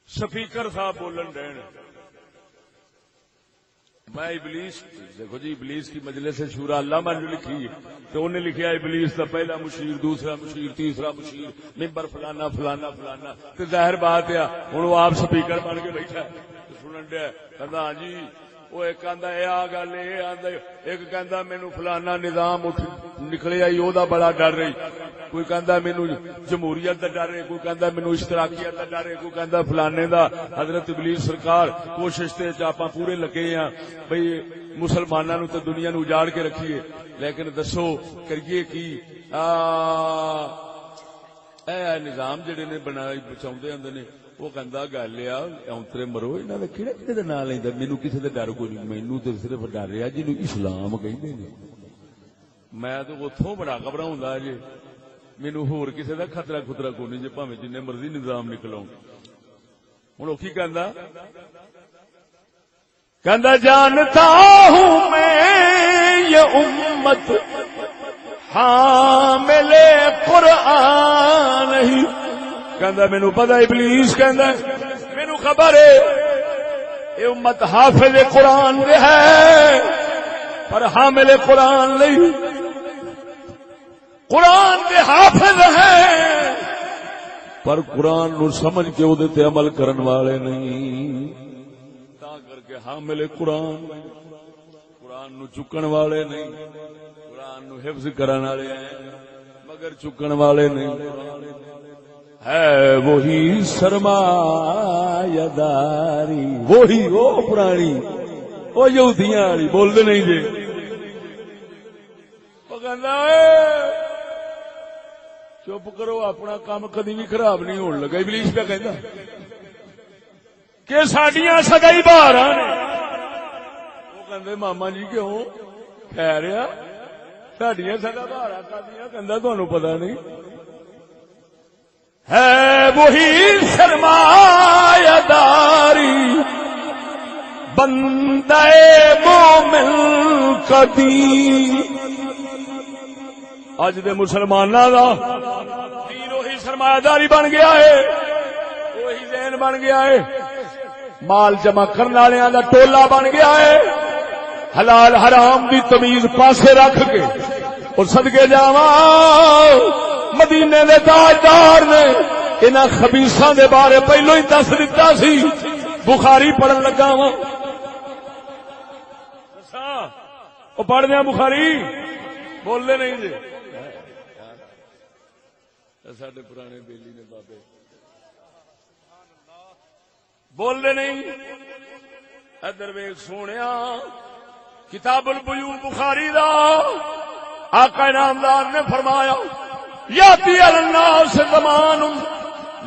سپیکر صاحب بولن دین میں ابلیس دیکھو جی ابلیس کی مجلس شورا علامہ نے لکھی ہے تو انہیں لکھا ابلیس کا پہلا مشیر دوسرا مشیر تیسرا مشیر ممبر فلانا فلانا فلانا تو ظاہر بات ہے ہوں وہ آپ سپیکر بن کے بیٹھا سنن دیا کہتا ہاں جی وہ ایک کہندا اے آ گل اے آندا ایک کہندا مینوں فلانا نظام اٹھ نکلے آئی او دا بڑا ڈر رہی کوئی کہندا مینوں جمہوریت دا ڈر ہے کوئی کہندا مینوں اشتراکیت دا ڈر ہے کوئی کہندا فلانے دا حضرت ابلیس سرکار کوشش تے آپاں پورے لگے ہیں بھئی مسلماناں نوں تے دنیا نوں اجاڑ کے رکھیے لیکن دسو کریے کی اے نظام جڑے نے بنائے بچاؤندے ہوندے نے وہ کہندا گل آ اونترے مرو انہاں دا کیڑا کتے دا نام لیندا مینوں کسے دا ڈر کوئی نہیں مینوں تے صرف ڈر رہا جنوں اسلام کہندے نے میں تو اتوں بڑا گھبراؤں جی مینو ہور کسی کا خطرہ خطرہ کو نہیں جی پاویں جن مرضی نظام نکلو ہوں وہ کی کہندا جانتا ہوں میں یہ امت حامل قرآن ہی کہندا مینو پتہ ابلیس کہندا مینو خبر ہے یہ امت حافظ قرآن ہے پر حامل قرآن نہیں قرآن کے حافظ ہیں پر قرآن نو سمجھ کے وہ تے عمل کرن والے نہیں تا کر کے حامل قرآن قرآن نو چکن والے نہیں قرآن نو حفظ کرن والے ہیں مگر چکن والے نہیں ہے وہی سرمایہ داری وہی وہ پرانی وہ یہودیاں والی بولتے نہیں جی وہ کہندا چپ کرو اپنا کام کدی بھی خراب نہیں ہونے لگا ابلیس پہ کہندا کہ ساڈیاں سدا ہی باہر نے وہ کہندے ماما جی کیوں خیر ساڈیاں سدا بہارا کردیاں کہندا تانوں پتہ نہیں ہے وہی سرمایہ داری بندہ مومن قدیم. اج دے مسلماناں دا دین وہی سرمایہ داری بن گیا ہے, وہی ذہن بن گیا ہے, مال جمع کرنے والوں دا ٹولا بن گیا ہے. حلال حرام دی تمیز پاسے رکھ کے اور صدقے جاواں مدینے دے تاجدار نے انہاں خبیثاں دے بارے پہلو ہی دس دتا سی. بخاری پڑھن لگا وا او پڑھ دیا بخاری بولنے نہیں جی ساڈے پرانے بیلی نے بابے بولنے نہیں. ادھر ویکھ سونیا کتاب البیوع بخاری دا آقا انعامدار نے فرمایا یاتی علی الناس زمان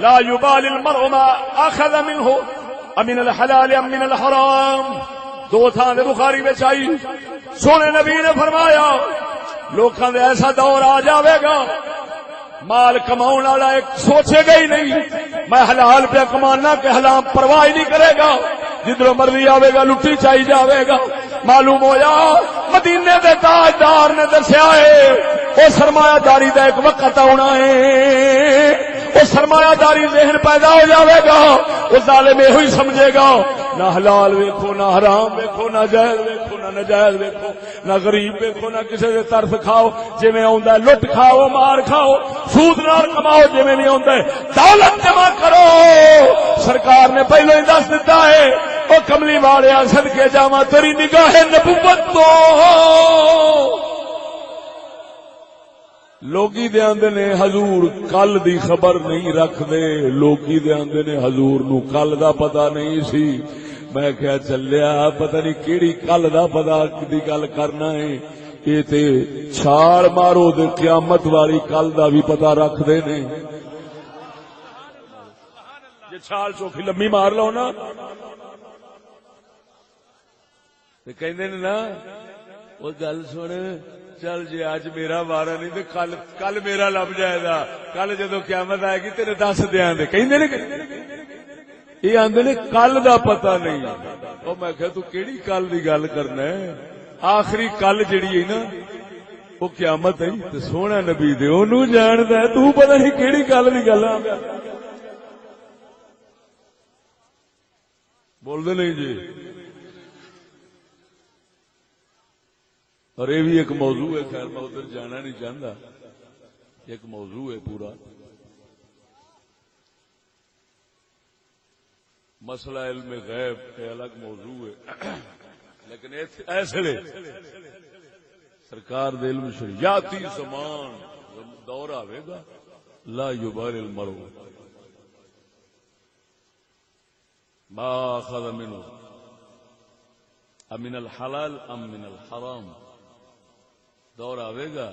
لا یبالی المرء ما اخذ منه امن الحلال ام من الحرام. دو تھاں دے بخاری وچ آئی سونے نبی نے فرمایا لوکاں دے ایسا دور آ جاوے گا مال کماؤن والا ایک سوچے گا ہی نہیں میں حلال پہ کمانا کہ حرام پرواہ ہی نہیں کرے گا, جدھر مرضی آوے گا لٹی چائی جاوے گا. معلوم ہویا مدینے دے تاجدار نے دسیا ہے وہ سرمایہ داری دا ایک وقت آنا ہے, وہ سرمایہ داری ذہن پیدا ہو جاوے گا. وہ ظالم یہ ہوئی سمجھے گا نہ حلال ویکھو نہ حرام ویکھو نہ جائز ویکھو نہ ناجائز ویکھو نہ غریب ویکھو نہ کسی دے طرف کھاؤ جویں آوندا ہے لٹ کھاؤ مار کھاؤ سود نال کماؤ جویں نہیں آوندا ہے دولت جمع کرو. سرکار نے پہلو ہی دس دیتا ہے او کملی والیا صدقے جاواں تیری نگاہ نبوت تو لوگی دے آندے نے حضور کل دی خبر نہیں رکھ دے, لوگی دے آندے نے حضور نو کل دا پتہ نہیں سی. میں کہیا چلیا پتہ نہیں کیڑی کل دا پتہ دی گل کرنا ہے, یہ تے چھال مارو دے قیامت والی کل دا بھی پتہ رکھ دے نے. جے چھال چوکھی لمبی مار لو نا تے کہندے نے نا او گل سن چل جی اج میرا وارا نہیں تو کل میرا لب جائے گا, کل جدو قیامت آئے گی تیرے دس دیا کہندے نے یہ آندے نے کل دا پتہ نہیں. او میں کہ تو کیڑی کل دی گل کرنا ہے, آخری کل جڑی ہے نا وہ قیامت ہے تے سونا نبی دے اونوں جاندا ہے تو پتہ نہیں کیڑی کل دی گل آ بول دے نہیں جی. اور یہ بھی ایک موضوع ہے, خیر میں ادھر جانا نہیں چاہتا, ایک موضوع ہے پورا مسئلہ علم غیب ہے الگ موضوع ہے, لیکن ایسے سرکار دے علم شریعتی زمان دور آئے گا لا یبال المرء ما اخذ منه امن الحلال ام من الحرام. دور آئے گا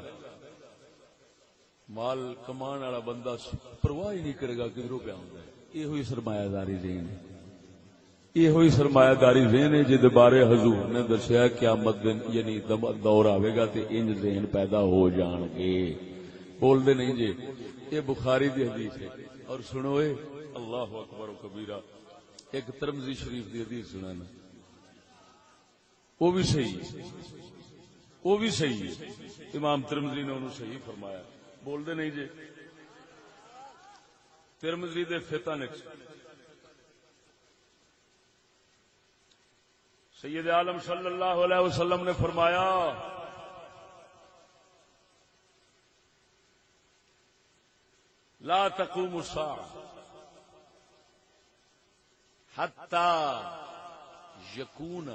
مال کمان والا بندہ پرواہ ہی نہیں کرے گا کدھروں پہ آؤں گا. یہ ہوئی سرمایہ داری ذہن ہے, یہ ہوئی سرمایہ داری ذہن ہے جہد بارے حضور نے دسیا قیامت دن یعنی دور آئے گا تے انج ذہن پیدا ہو جان گے. بول دے نہیں جی یہ بخاری دی حدیث ہے. اور سنو اے اللہ اکبر و کبیرہ ایک ترمذی شریف دی حدیث سنانا وہ بھی صحیح ہے, وہ بھی صحیح ہے. امام ترمذی نے انہوں صحیح فرمایا. بول دے نہیں جی ترمذی دے فتن سید عالم صلی اللہ علیہ وسلم نے فرمایا لا تقوم الساعة حتى يكون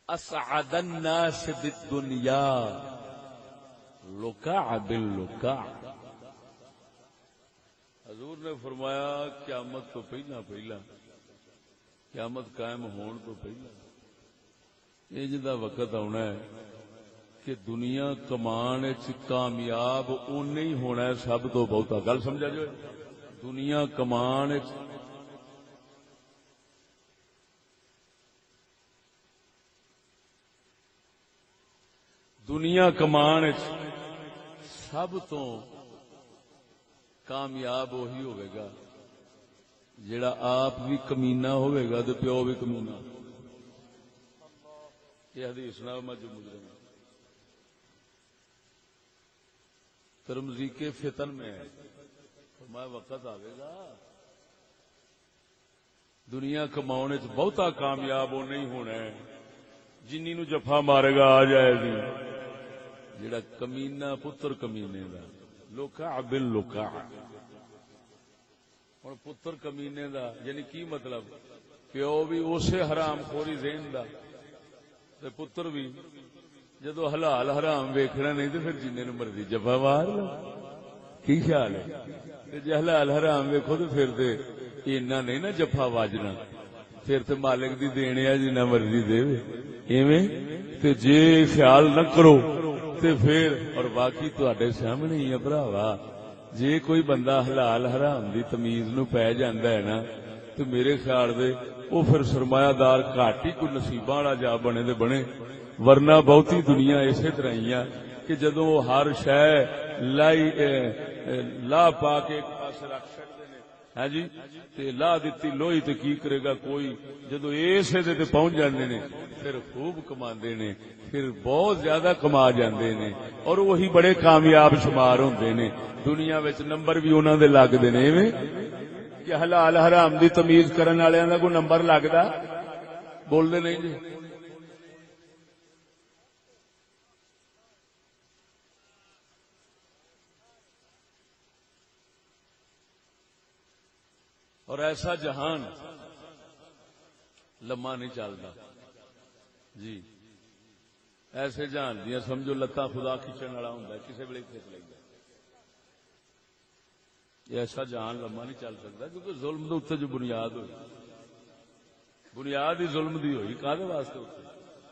اسعد الناس بالدنيا لکع باللکع. حضور نے فرمایا قیامت تو پہلا قیامت قائم ہون تو پہلا یہ جدا وقت آنا ہے کہ دنیا کمان کامیاب اونے ہی ہونا ہے سب تو بہتا. گل سمجھا جو دنیا کمان دنیا کمان سب تو کامیاب وہی ہوئے گا جڑا آپ بھی کمینا ہوئے گا تو پیو بھی کمینا. یہ حدیث نہ میں جو مجرم ترمذی کے فتن میں ہے. میں وقت آئے گا دنیا کماؤنے چ بہتا کامیاب وہ نہیں ہونا ہے جنی نو جفا مارے گا آ جائے گی. جڑا کمینا پتر کمینے دا لوکا باللوکا. ہن پتر کمینے دا یعنی کی مطلب پیو بھی اسے حرام خوری ذہن دا تے پتر بھی جدو حلال حرام ویکھنا نہیں تے پھر جننے نو مرضی جفا مار لو. کی خیال ہے جے حلال حرام ویکھو تے پھر تے اینا نہیں نا جفا واجنا پھر تے مالک دی دینے آ جنہ مرضی دے ایویں. تے جے خیال نہ کرو تے پھر اور باقی تواڈے سامنے ہی ہے بھراوا جے کوئی بندہ حلال حرام دی تمیز نو پے جاندا ہے نا تے میرے خیال دے او پھر سرمایہ دار گھٹ ہی کوئی نصیباں والا جا بنے تے بنے. ورنہ بہتی دنیا اسی طرح ہی ہے کہ جدوں ہر شے لا پا کے ایک پاس رکھ چڑھتے ہیں ہاں جی تے لا دتی لوئی تے کی کرے گا کوئی. جدوں اسے تے پہنچ جاندے نے پھر خوب کماندے نے پھر بہت زیادہ کما جاندے نے اور وہی بڑے کامیاب شمار ہوندے نے. دنیا وچ نمبر بھی انہاں دے لگدے نے ایویں کہ حلال حرام دی تمیز کرن والےاں دا کوئی نمبر لگدا بول دے نہیں جی. اور ایسا جہان لمحہ نہیں چلتا جی. ایسے جہان دیا سمجھو لتاں خدا کھچن والا ہوندا ہے کسے ویلے کھچ لیندا. ایسا جہان لمحہ نہیں چل سکتا کیونکہ ظلم دے اوتے جو بنیاد ہوئی بنیاد ہی ظلم دی ہوئی. کادے واسطے ہوئی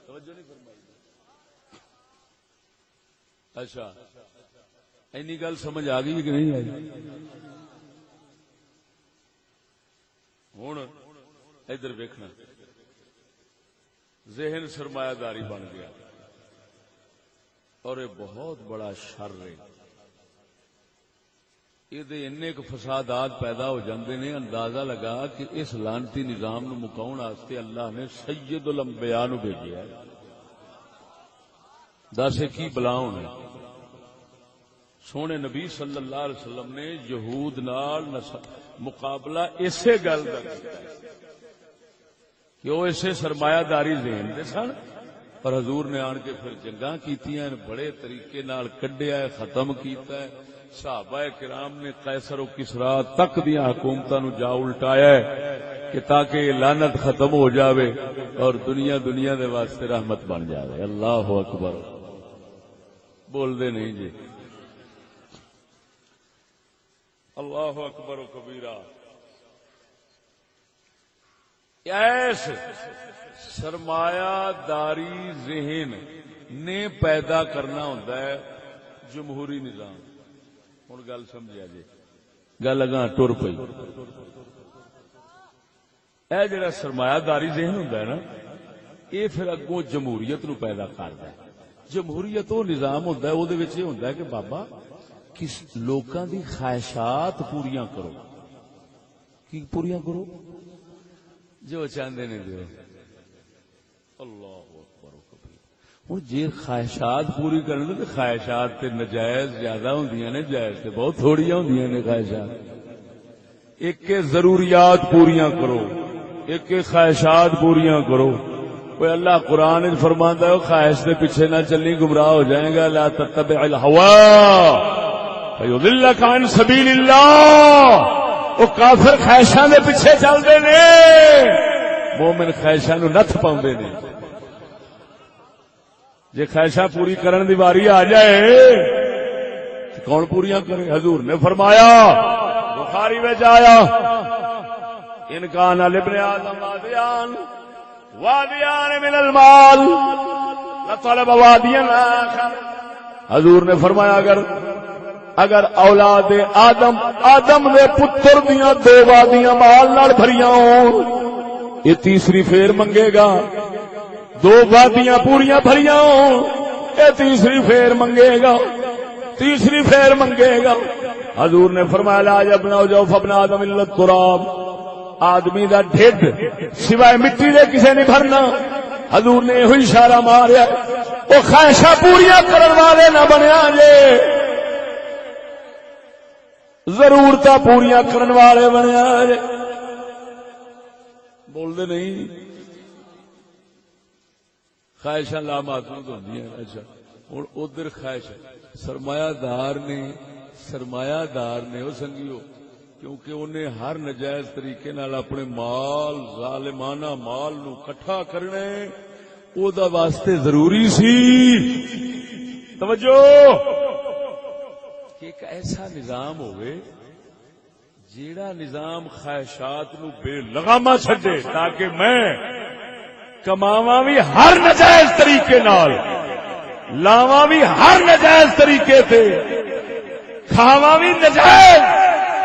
توجہ نہیں فرمائی. اچھا اینی گل سمجھ آ گئی کہ نہیں آئی؟ ہوں ادھر ویکھنا ذہن سرمایہ داری بن گیا اور یہ بہت بڑا شر ہے. یہ فسادات پیدا ہو جاندے نے. اندازہ لگا کہ اس لعنتی نظام نو مکاؤن واسطے اللہ نے سید الانبیاء نو بھیجیا ہے. دس کی بلا ہونا. سونے نبی صلی اللہ علیہ وسلم نے یہود نال مقابلہ اسے گل دا کہ وہ اسے سرمایہ داری ذہن دے سن اور حضور نے آن کے پھر جنگاں کیتیاں بڑے طریقے نال کڈیا ہے ختم کیتا ہے. صحابہ کرام نے قیصر و کسرا تک دیاں حکومتاں نو جا الٹایا ہے کہ تاکہ یہ لعنت ختم ہو جاوے اور دنیا دے واسطے رحمت بن جاوے. اللہ اکبر بول دے نہیں جی. اللہ اکبر و کبیرہ. ایس سرمایہ داری ذہن نے پیدا کرنا ہوتا ہے جمہوری نظام. ہوں گل سمجھا جی گل اگاں ٹر پئی. اے جڑا سرمایہ داری ذہن ہوتا ہے نا یہ پھر اگوں جمہوریت نو پیدا کرتا ہے. جمہوریت وہ نظام ہوتا ہے وہ یہ ہوتا ہے کہ بابا کس لوکاں دی خواہشات پوریاں کرو. کی پوریاں کرو جو چاہتے نے جو. اللہ اکبر و کبیر. ہوں جی خواہشات پوری کرنے تو خواہشات تے نجائز زیادہ ہوندیاں نے جائز تے بہت تھوڑیاں ہوندیاں نے خواہشات. ایک کے ضروریات پوریاں کرو ایک کے خواہشات پوریاں کرو. کوئی اللہ قرآن فرماندا ہے خواہش دے پیچھے نہ چلنی گمراہ ہو جائیں گا. لا تتبع الہوا فیضلک عن سبیل اللہ. وہ کافر خواہشاں دے پیچھے چلدے نے مومن خواہشاں نو نتھ پاؤندے نے. جے خواہشاں پوری کرن دی واری آ جائے تو کون پوریاں کرے؟ حضور نے فرمایا بخاری میں آیا ان کان لابن آدم وادیان من المال لطلب وادیا آخر. حضور نے فرمایا اگر اولاد آدم دے پتر دیاں دو وادیاں مال نال بھریاں ہون یہ تیسری پھر منگے گا. دو وادیاں پوریاں بھریاں ہون یہ تیسری پھیر منگے گا، تیسری پھیر منگے گا۔ حضور نے فرمایا لا جبنا جو فبنا آدم الا التراب، آدمی دا ڈھڈ سوائے مٹی دے کسے نہیں بھرنا۔ حضور نے یہ اشارہ ماریا وہ خواہشاں پوریاں کرن والے نہ بنیا جے، ضرورتاں پوریاں کرن والے بنیا جے۔ بول دے نہیں، خواہشاں لامحدود ہوندیاں۔ اچھا ہن ادھر خواہش سرمایہ دار نے وہ سنگیو، کیونکہ انہیں ہر نجائز طریقے نال اپنے مال ظالمانہ مال نو کٹھا کرنے او دا واسطے ضروری سی توجہ کہ ایک ایسا نظام ہوئے جیڑا نظام خواہشات نو بے لگامہ چھڈے، تاکہ میں کماواں بھی ہر نجائز طریقے نال، لاواں بھی ہر نجائز طریقے تے، کھاواں بھی نجائز،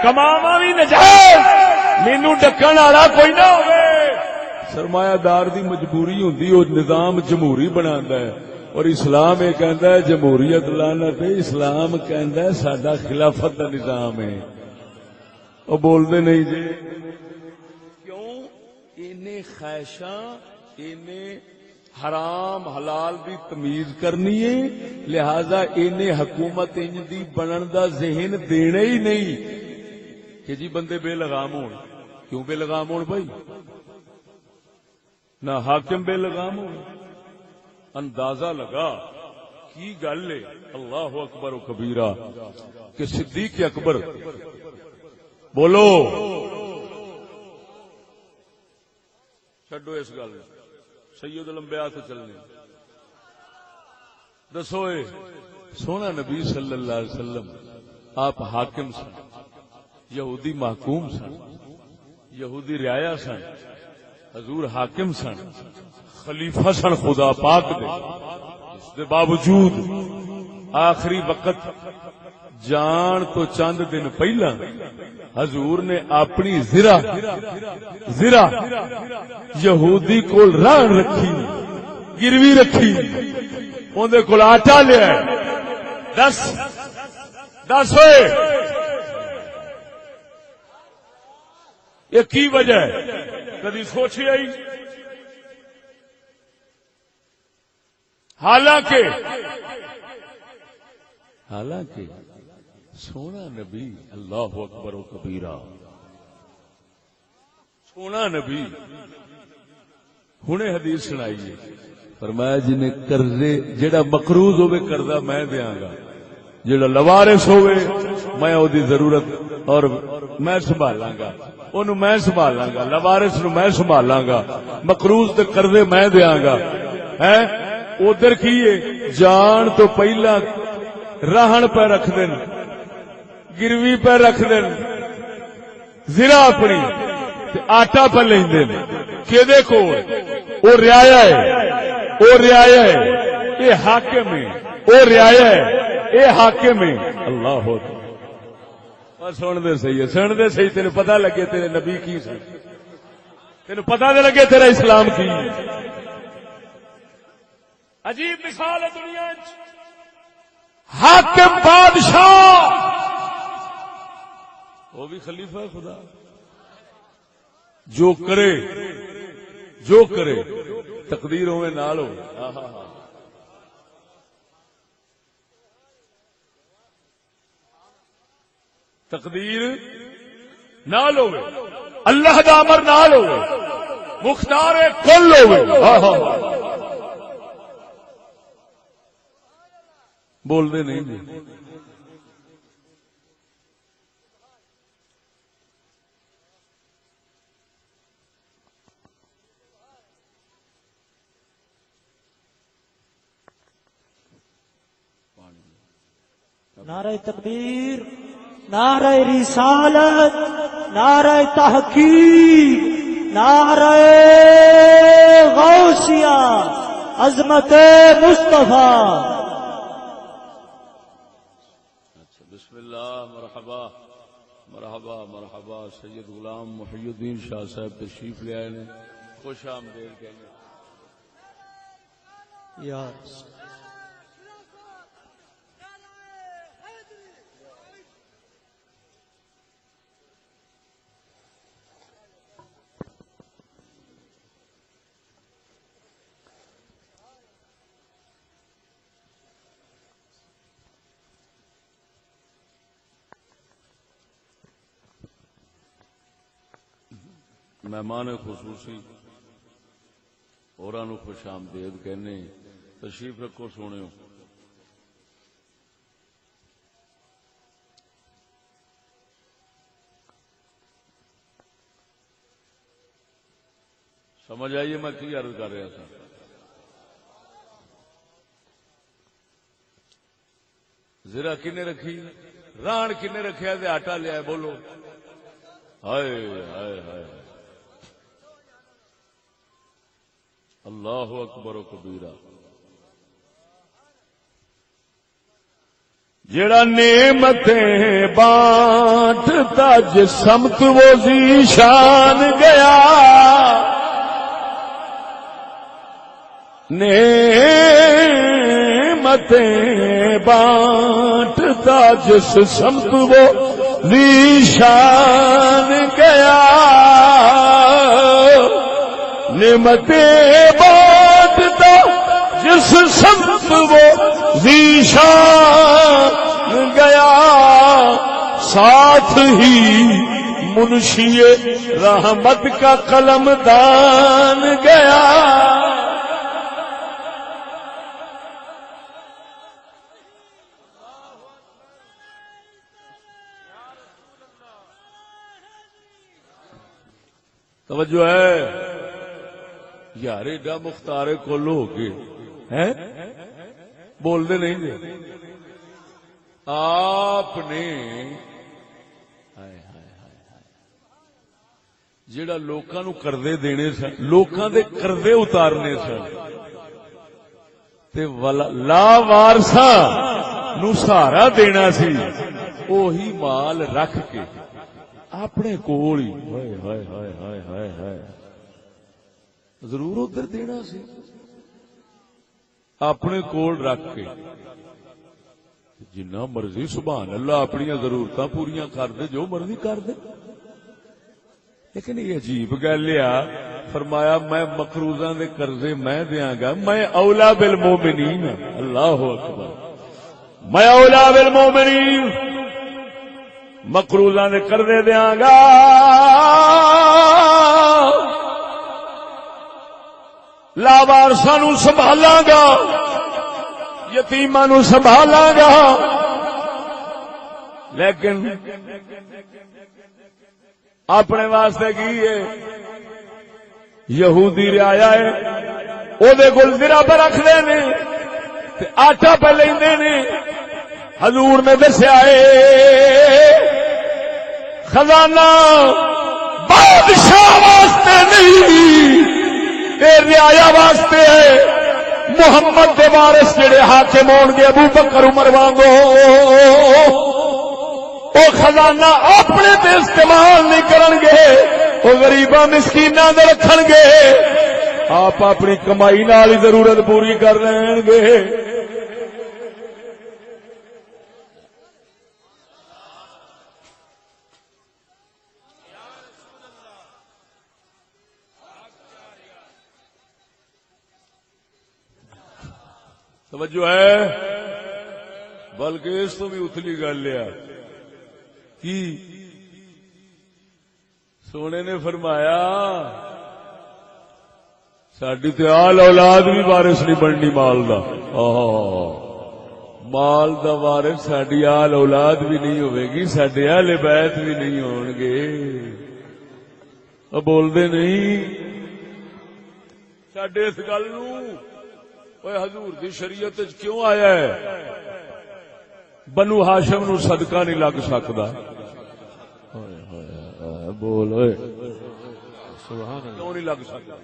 کماواں بھی نجائز، مینوں ڈکن والا کوئی نہ ہوئے۔ سرمایہ دار دی مجبوری ہوندی او نظام جمہوری بناندا ہے، اور اسلام یہ کہندا ہے جمہوریت لعنت ہے، اسلام کہندا ہے ساڈا خلافت دا نظام ہے۔ او بول دے نہیں جی کیوں؟ اینے خواہشاں، اینے حرام حلال دی تمیز کرنی ہے، لہذا اینے حکومت انج دی بنن دا ذہن دینا ہی نہیں کہ جی بندے بے لگام ہون۔ کیوں بے لگام ہون بھائی؟ نہ حاکم بے لگام ہون۔ اندازہ لگا کی گل ہے، اللہ اکبر و کبیرہ، کہ صدیق اکبر بولو چھڈو اس گل سید الانبیاء تو چلنے دسو اے سونا نبی صلی اللہ علیہ وسلم آپ حاکم سن، یہودی محکوم سن، یہودی رعایا سن، حضور حاکم سن، خلیفہ سن خدا پاک دے، اس دے باوجود آخری وقت جان تو چند دن پہلا حضور نے اپنی زرہ یہودی کول رہن رکھی، گروی رکھی، اندے کول آٹا لیا۔ دس ہوئے یہ کی وجہ ہے؟ کدی سوچی آئی؟ حالانکہ سونا نبی اللہ اکبر و کبیرہ، سونا نبی ہنے حدیث سنائیے، فرمایا جنہیں قرضے جڑا مقروض ہوئے قرضہ میں دیاں گا، جڑا لوارث ہوئے میں او دی ضرورت اور میں سنبھالاں گا، انہوں میں سنبھالاں گا، لوارث نو میں سنبھالاں گا، مقروض تے قرضے میں دیاں گا۔ ادھر کیے جان تو پہلا رہن پہ رکھ دین، گروی پہ رکھ دین، زرہ اپنی آٹا پہ لیں دین، کیدے کو او رعایا ہے، او رعایا ہے، اے حاکم ہے، او رعایا ہے، اے حاکم ہے۔ اللہ اکبر۔ سن دے صحیح ہے، سن دے صحیح، تیرے پتہ لگے تیرے نبی کی سن، تیرے پتہ دے لگے تیرا اسلام کی۔ عجیب مثال ہے دنیا وچ، حاکم بادشاہ وہ بھی خلیفہ خدا، جو کرے تقدیر ہوئے نال ہو۔ تقدیر نال ہوئے، اللہ دا امر نال ہوئے، مختار کل ہوئے۔ بول دے نہیں جی۔ نعرہ تکبیر، نعرہ رسالت، نعرہ تحقیق، نعرہ غوثیہ، عظمت مصطفیٰ۔ بسم اللہ، مرحبا مرحبا مرحبا۔ سید غلام محی الدین شاہ صاحب تشریف لے آئے نے، خوش آمدید کہنے۔ یا مہمان خصوصی ہوراں نوں خوش آمدید کہنے، تشریف رکھو سونیو۔ سمجھ آئیے میں کی عرض کر رہا تھا؟ زرا کنے رکھی، ران کنے رکھیا تے آٹا لیا ہے، بولو ہائے ہائے ہائے، اللہ اکبر و کبیرہ۔ جڑا نعمتیں بانٹتا جس سمت وہ ذیشان گیا، نعمتیں بانٹتا جس سمت وہ ذیشان گیا، نعمتیں بانٹتا جس سمت وہ ذیشان گیا، ساتھ ہی منشی رحمت کا قلم دان گیا۔ توجہ ہے یار، ایڈا مختار کل ہو کے بولتے نہیں جی آپ نے جڑا لوکاں نو قرضے دینے سن، لوکاں دے قرضے اتارنے سن تے لا وارثاں نو سہارا دینا سی، وہی مال رکھ کے اپنے کول ہی ہائے ہائے ہائے ہائے ہائے ہائے ضرور ادھر دینا سی، اپنے کول رکھ کے جنہ مرضی سبحان اللہ اپنی ضرورتاں پوریاں کر دے، جو مرضی کر دے۔ لیکن یہ عجیب گل ہے، فرمایا میں مقروضاں دے قرضے میں دیاں گا، میں اولا بالمومنین، اللہ اکبر، میں اولا بالمومنین، مقروضاں دے قرضے دیاں گا، لاوارثاں نو سنبھالاں گا، یتیماں نو سنبھالاں گا۔ لیکن اپنے واسطے کی ہے؟ یہودی رعایا ہے، او دے کول زرا پہ رکھ دے نے تے آٹا پہ لیندے نے۔ حضور نے دسیا ہے خزانہ بادشاہ واسطے نہیں، اے رعایا واسطے ہے۔ محمد دے وارث جڑے حاکم ہون گے ابو بکر عمر وانگو، وہ خزانہ اپنے تے استعمال نہیں کرن گے، وہ غریباں مسکیناں دے رکھن گے، آپ اپنی کمائی نال ہی ضرورت پوری کر لین گے۔ توجہ ہے، بلکہ اس تو بھی اتلی گل لیا کی سونے نے فرمایا ساڈی تے آل اولاد بھی وارث نہیں بننی مال دا، مال دا وارث ساڈی آل اولاد بھی نہیں ہوے گی، ساڈے اہل بیت بھی نہیں ہون گے۔ بول دے نہیں ساڈے اس گل نو حضور دی شریعت کیوں آیا ہے بنو ہاشم نو صدقہ نہیں لگ سکتا؟ بول کیوں نہیں لگ سکتا؟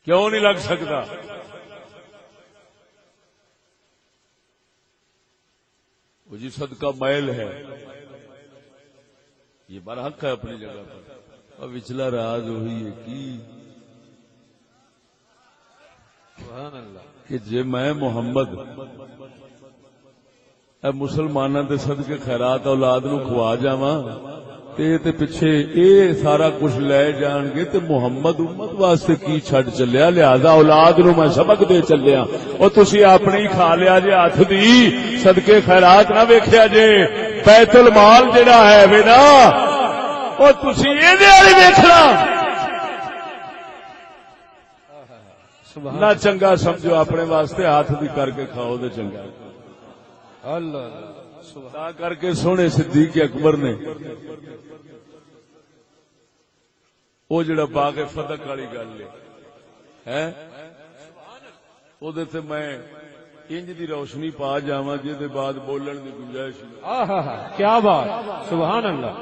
کیوں نہیں لگ سکتا؟ وہ جی صدقہ میل ہے، یہ برحق ہے اپنی جگہ پر، اور وچلا راز وہی ہے کہ جے میں محمد اے مسلماناں دے صدقے خیرات اولاد نو کھوا جاواں تے پیچھے اے سارا کچھ لے جان گے تے محمد امت واسطے کی چھڈ چلیا، لہذا اولاد نو میں سبق دے چلیا، اور تسی اپنی کھا لیا جے ہاتھ دی، صدقے خیرات نہ ویکھیا جے، بیت المال جڑا ہے وے نا او تسی ایدے والی ویکھنا نہ چنگا سمجھو اپنے واسطے ہاتھ بھی کر کے کھاؤ تے چنگا اللہ تا کر کے سونے صدیق اکبر نے وہ جڑا باغ فتح والی گل ہے او دے تے میں انج دی روشنی پا جاواں جے دے بعد بولن دی گنجائش نہیں کیا بات سبحان اللہ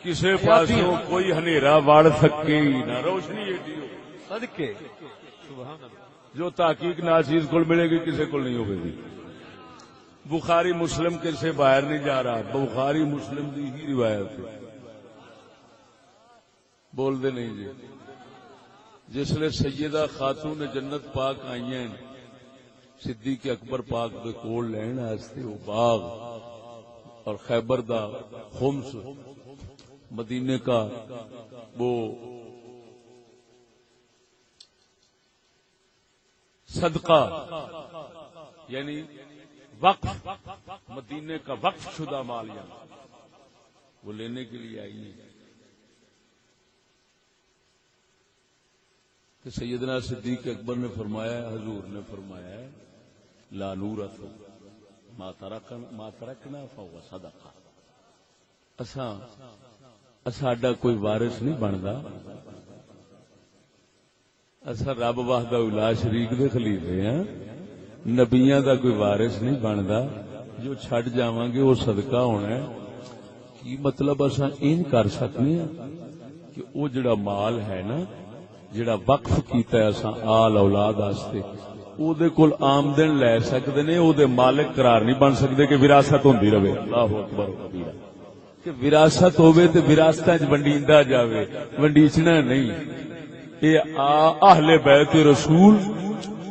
کسے پاسوں کوئی ہنیرا وڑ سکے نہ روشنی ایڈی ہو صدقے سبحان اللہ جو تحقیق ناچیز کو ملے گی کسی کو نہیں ہوگی بخاری مسلم کسے باہر نہیں جا رہا بخاری مسلم دی ہی روایت ہے بول دے نہیں جی جس لئے سیدہ خاتون جنت پاک آئی ہیں صدیق اکبر پاک دے کول لین آستے وہ باغ اور خیبر دا خمس مدینے کا وہ صدقہ یعنی وقف مدینے کا وقف شدہ مال وہ لینے کے لیے آئی ہیں کہ سیدنا صدیق اکبر نے فرمایا حضور نے فرمایا لا نورث ما ترکنا فهو صدقہ ساڈا کوئی وارث نہیں بندا اسا رب وحدہ لا شریک دے خلیفے ہیں نبیاں دا کوئی وارث نہیں بندا جو چھڈ جاواں گے وہ صدقہ ہونا ہے کی مطلب اسا این کر سکنے ہیں کہ وہ جڑا مال ہے نا جڑا وقف کیتا ہے اسا آل اولاد واسطے او دے کول آمدن لے سکدے نے او دے مالک قرار نہیں بن سکدے کہ وراثت ہوندی رہے اللہ اکبر کبیرہ کہ وراثت ہوے تے وراثتاں وچ ونڈیندا جاوے ونڈیچنا نہیں یہ اہل بیت رسول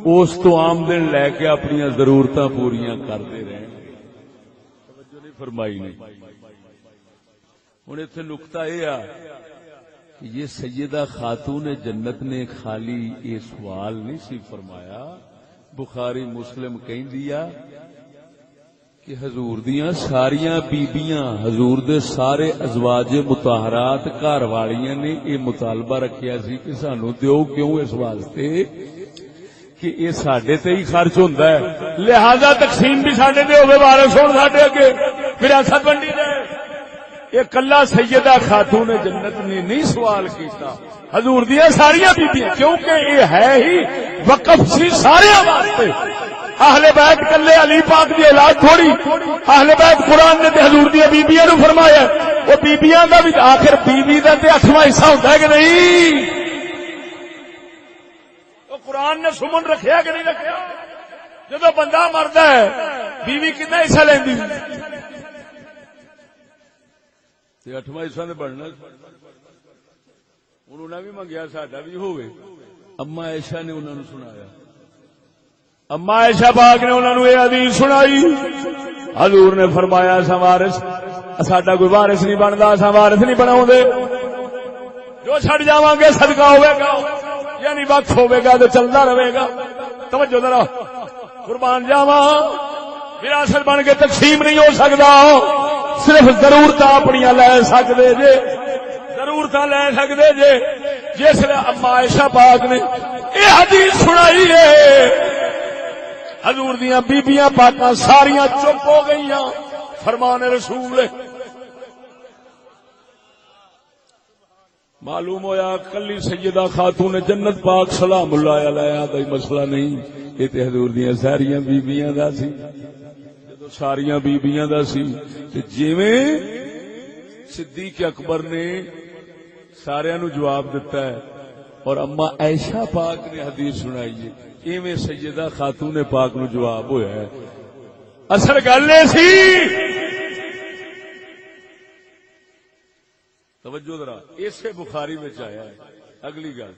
اس تو آمدن لے کے اپنی ضرورتاں پوریاں کرتے رہے توجہ نہیں فرمائی نہیں ہن ایتھے نقطہ یہ آ کہ یہ سیدہ خاتون جنت نے خالی یہ سوال نہیں سی فرمایا بخاری مسلم کہندیا کہ حضور دیاں ساریاں بیبیاں حضور دے سارے ازواج مطہرات گھر والیاں نے یہ مطالبہ رکھیا سی کہ سانو دیو کیوں اس واسطے کہ یہ ساڈے تے ہی خرچ ہوندا ہے لہذا تقسیم بھی ساڈے تے ہوے وارث ہون ساڈے اگے وراثت ونڈی دے یہ کلا سیدہ خاتون جنت نے نہیں سوال کیتا حضور دیاں ساریاں بیبیاں کیونکہ یہ ہے ہی وقف سی سارے واسطے اہل بیت کلے علی پاک دی اولاد تھوڑی اہل بیت قرآن نے تے حضور دی بیبیاں نو فرمایا وہ بیبیاں دا بھی آخر بیوی دا تے 8واں حصہ ہوندا ہے کہ نہیں وہ قرآن نے سمن رکھیا کہ نہیں رکھیا جدوں بندہ مردا ہے بیوی کتنا حصہ لیندی تے 8واں حصہ تے بننا انہوں نے بھی منگیا ساڈا بھی ہوئے اما عائشہ نے انہوں نے سنایا اما عائشہ پاک نے انہوں نے یہ حدیث سنائی حضور نے فرمایا اسا وارث ساڈا کوئی وارث نہیں بندا اسا وارث نہیں بناوندے جو چھڈ جاواں گے صدقہ ہوے گا یعنی وقف ہوے گا تے چلدا رہے گا توجہ ذرا قربان جاواں وراثت بن کے تقسیم نہیں ہو سکدا صرف ضرورتاں اپنیاں لے سکدے جے ضرورتاں لے سکدے جے جس نے اما عائشہ پاک نے یہ حدیث سنائی ہے حضور دیاں بیبیاں پاکاں ساریاں چپ ہو گئیاں فرمان رسول معلوم ہویا کلی سیدہ خاتون جنت پاک سلام اللہ علیہا دا مسئلہ نہیں یہ تے حضور دیاں ساریاں بیبیاں دا سی جدوں ساریاں بیبیاں دا سی تے جویں صدیق اکبر نے ساریاں نو جواب دیتا ہے اور اما عائشہ پاک نے حدیث سنائی ہے ایویں سیدہ خاتون پاک نو جواب ہویا ہے اصل گل یہ سی توجہ ذرا اسے بخاری میں آیا ہے اگلی گل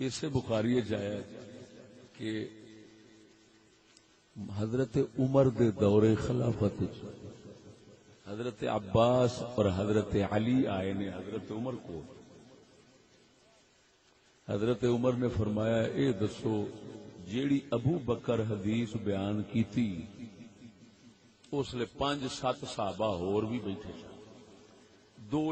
اسے بخاری میں آیا ہے کہ حضرت عمر دے دور خلافت حضرت عباس اور حضرت علی آئے نے حضرت عمر کو حضرت عمر نے فرمایا اے دسو جیڑی ابو بکر حدیث بیان کی تھی اس لیے 5-7 صحابہ ہور بھی بیٹھے سن